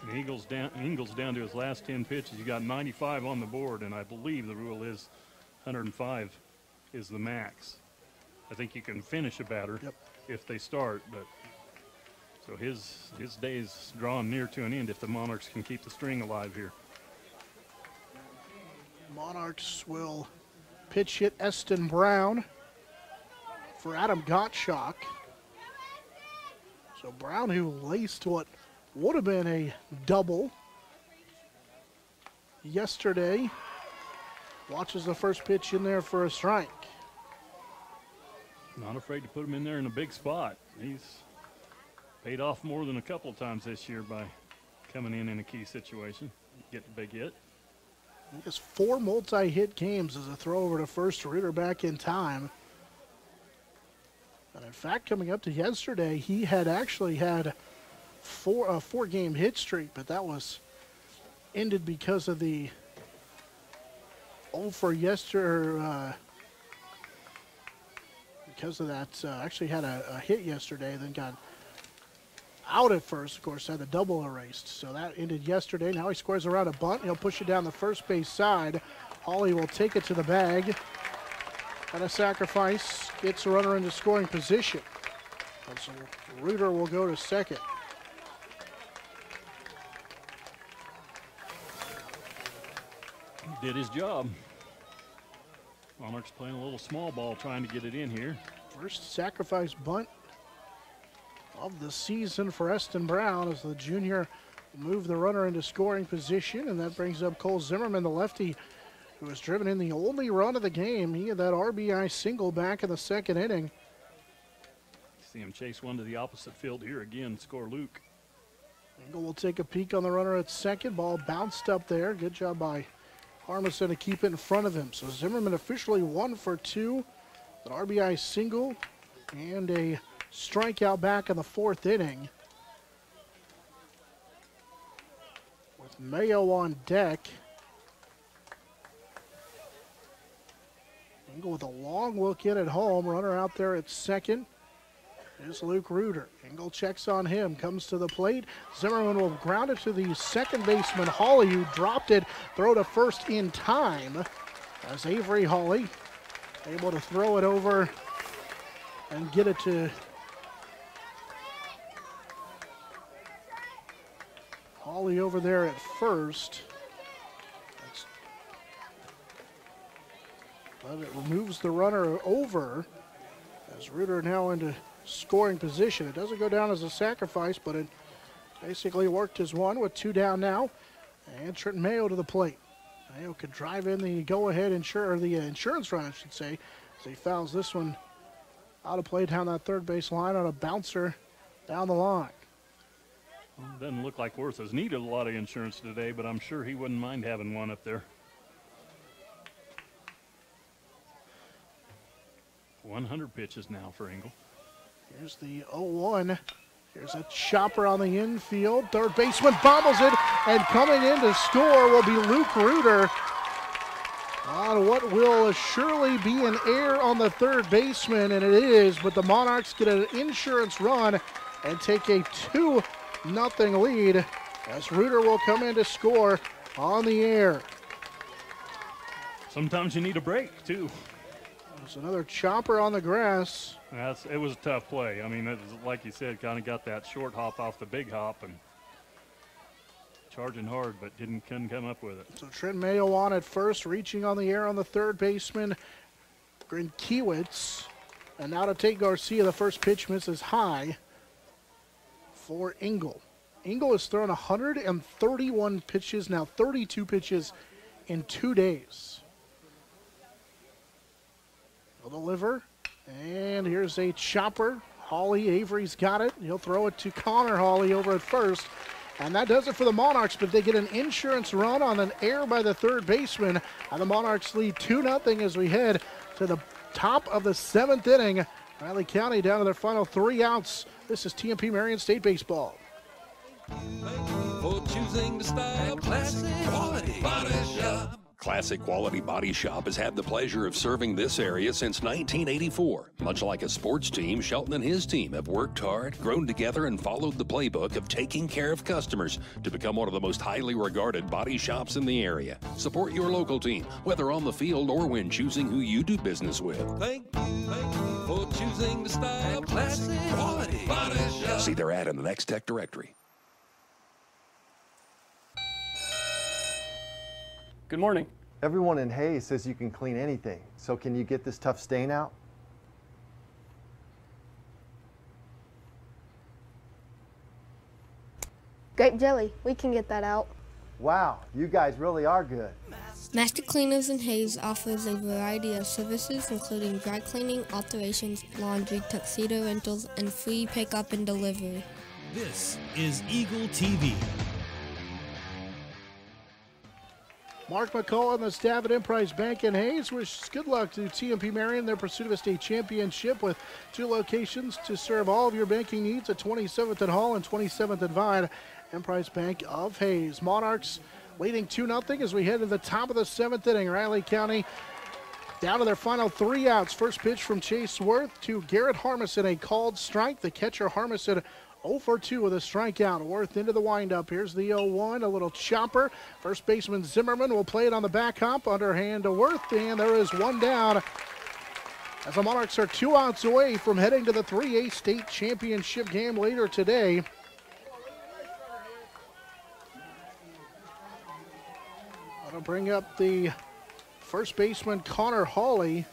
And Eagles down to his last 10 pitches. You got 95 on the board, and I believe the rule is 105 is the max. I think you can finish a batter if they start, but so his day's drawing near to an end if the Monarchs can keep the string alive here. Monarchs will pitch hit Eston Brown for Adam Gottschalk. So Brown, who laced what would have been a double yesterday, watches the first pitch in there for a strike. Not afraid to put him in there in a big spot. He's paid off more than a couple of times this year by coming in a key situation, get the big hit. He has 4 multi-hit games as a throw over to first. Reuter back in time. And in fact, coming up to yesterday, he had actually had a 4-game hit streak, but that was ended because of the for yesterday. Because of that, actually had a hit yesterday, then got out at first, of course, had the double erased. So that ended yesterday. Now he scores around a bunt. He'll push it down the first base side. Hawley will take it to the bag. And a sacrifice gets a runner into scoring position. And so Reuter will go to second. He did his job. Monarchs playing a little small ball trying to get it in here. First sacrifice bunt of the season for Eston Brown as the junior moved the runner into scoring position, and that brings up Cole Zimmerman, the lefty, who was driven in the only run of the game. He had that RBI single back in the second inning. See him chase one to the opposite field here again, score Luke. Engel will take a peek on the runner at second. Ball bounced up there. Good job by Armisen to keep it in front of him. So Zimmerman officially 1 for 2 An RBI single and a strikeout back in the 4th inning. With Mayo on deck. Engel with a long look in at home. Runner out there at second is Luke Reuter. Engel checks on him, comes to the plate. Zimmerman will ground it to the second baseman, Hawley, who dropped it, throw to first in time. As Avery Hawley able to throw it over and get it to Hawley over there at first. But it removes the runner over as Reuter now into scoring position. It doesn't go down as a sacrifice, but it basically worked as one with 2 down now. And Trenton Mayo to the plate. Mayo could drive in the go-ahead insurance run, I should say, as he fouls this one out of play down that third base line on a bouncer down the line. Well, doesn't look like Worth has needed a lot of insurance today, but I'm sure he wouldn't mind having one up there. 100 pitches now for Engel. Here's the 0-1. Here's a chopper on the infield. Third baseman bobbles it, and coming in to score will be Luke Reuter on what will surely be an error on the third baseman, and it is, but the Monarchs get an insurance run and take a 2-0 lead as Reuter will come in to score on the air. Sometimes you need a break, too. There's another chopper on the grass. It was a tough play. I mean, it was, like you said, kind of got that short hop off the big hop and charging hard, but couldn't come up with it. So Trent Mayo on at first, reaching on the air on the third baseman, Grinkiewicz. And now to take Garcia, the first pitch misses high for Engel. Engel has thrown 131 pitches, now 32 pitches in 2 days. He'll deliver, and here's a chopper. Hawley, Avery's got it. He'll throw it to Connor Hawley over at first. And that does it for the Monarchs, but they get an insurance run on an error by the third baseman. And the Monarchs lead 2-0 as we head to the top of the 7th inning. Riley County down to their final 3 outs. This is TMP Marion State Baseball. For choosing the style, classic quality body shop. Classic Quality Body Shop has had the pleasure of serving this area since 1984. Much like a sports team, Shelton and his team have worked hard, grown together, and followed the playbook of taking care of customers to become one of the most highly regarded body shops in the area. Support your local team, whether on the field or when choosing who you do business with. Thank you for choosing the style, classic quality body shop. See their ad in the Next Tech directory. Good morning. Everyone in Hayes says you can clean anything. So can you get this tough stain out? Grape jelly, we can get that out. Wow, you guys really are good. Master Cleaners in Hayes offers a variety of services including dry cleaning, alterations, laundry, tuxedo rentals, and free pickup and delivery. This is Eagle TV. Mark McCullough and the staff at Emprise Bank in Hayes wishes good luck to TMP Marion in their pursuit of a state championship with 2 locations to serve all of your banking needs at 27th and Hall and 27th and Vine. Emprise Bank of Hayes. Monarchs leading 2-0 as we head to the top of the 7th inning. Riley County down to their final 3 outs. First pitch from Chase Worth to Garrett Harmison, a called strike. The catcher Harmison 0 for 2 with a strikeout. Worth into the windup. Here's the 0-1, a little chopper. First baseman Zimmerman will play it on the back hop, underhand to Worth, and there is 1 down. As the Monarchs are 2 outs away from heading to the 3A state championship game later today. I'll bring up the first baseman Connor Hawley.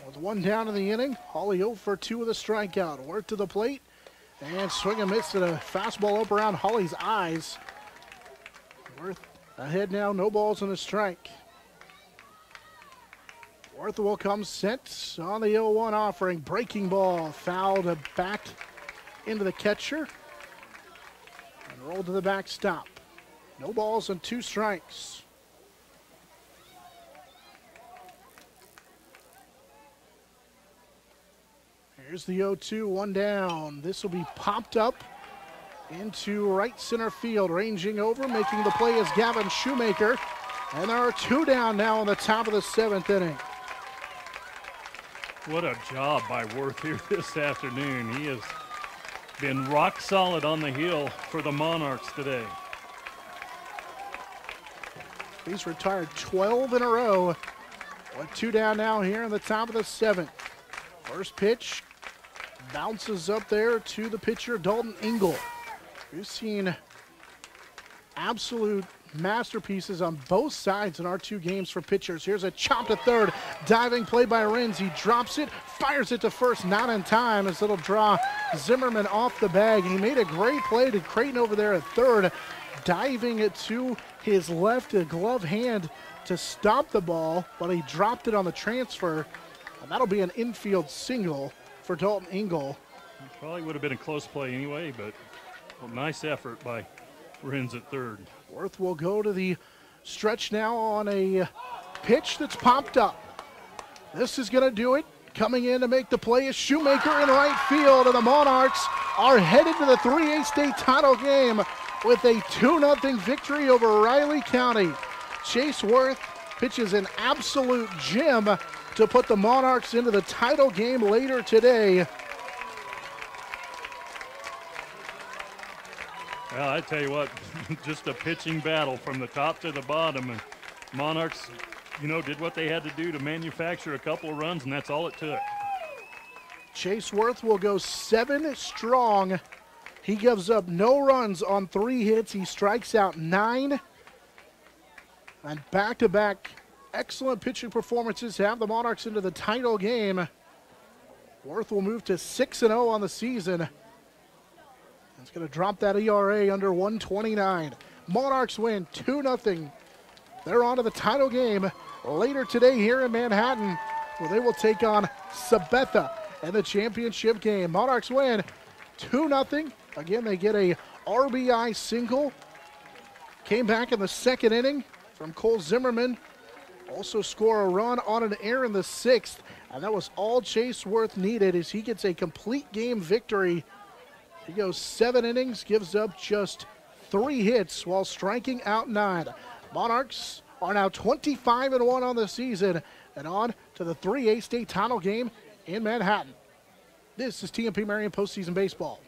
With 1 down in the inning, Hawley 0 for 2 with a strikeout. Worth to the plate. And swing and miss at a fastball up around Hawley's eyes. Worth ahead now, no balls and a strike. Worth will come set on the 0-1 offering. Breaking ball fouled back into the catcher. And rolled to the backstop. No balls and 2 strikes. Here's the 0-2, one down. This will be popped up into right center field. Ranging over, making the play is Gavin Shoemaker. And there are 2 down now in the top of the 7th inning. What a job by Worth here this afternoon. He has been rock solid on the hill for the Monarchs today. He's retired 12 in a row. With 2 down now here in the top of the 7th. First pitch bounces up there to the pitcher, Dalton Engel. We've seen absolute masterpieces on both sides in our 2 games for pitchers. Here's a chop to third. Diving play by Renz. He drops it, fires it to first, not in time, as it'll draw Zimmerman off the bag. He made a great play to Creighton over there at third, diving it to his left glove hand to stop the ball, but he dropped it on the transfer, and that'll be an infield single for Dalton Engel. Probably would have been a close play anyway, but a nice effort by Renz at third. Worth will go to the stretch now on a pitch that's popped up. This is going to do it. Coming in to make the play is Shoemaker in right field, and the Monarchs are headed to the 3A state title game with a 2-0 victory over Riley County. Chase Worth pitches an absolute gem to put the Monarchs into the title game later today. Well, I tell you what, just a pitching battle from the top to the bottom, and Monarchs, you know, did what they had to do to manufacture a couple of runs, and that's all it took. Chase Worth will go 7 strong. He gives up no runs on 3 hits. He strikes out 9. And back-to-back excellent pitching performances have the Monarchs into the title game. Worth will move to 6-0 on the season. It's going to drop that ERA under 129. Monarchs win 2-0. They're on to the title game later today here in Manhattan, where they will take on Sabetha in the championship game. Monarchs win 2-0. Again, they get a RBI single. Came back in the 2nd inning from Cole Zimmerman. Also score a run on an error in the 6th. And that was all Chase Worth needed as he gets a complete game victory. He goes 7 innings, gives up just 3 hits while striking out 9. Monarchs are now 25-1 on the season and on to the 3A state title game in Manhattan. This is TMP Marion postseason baseball.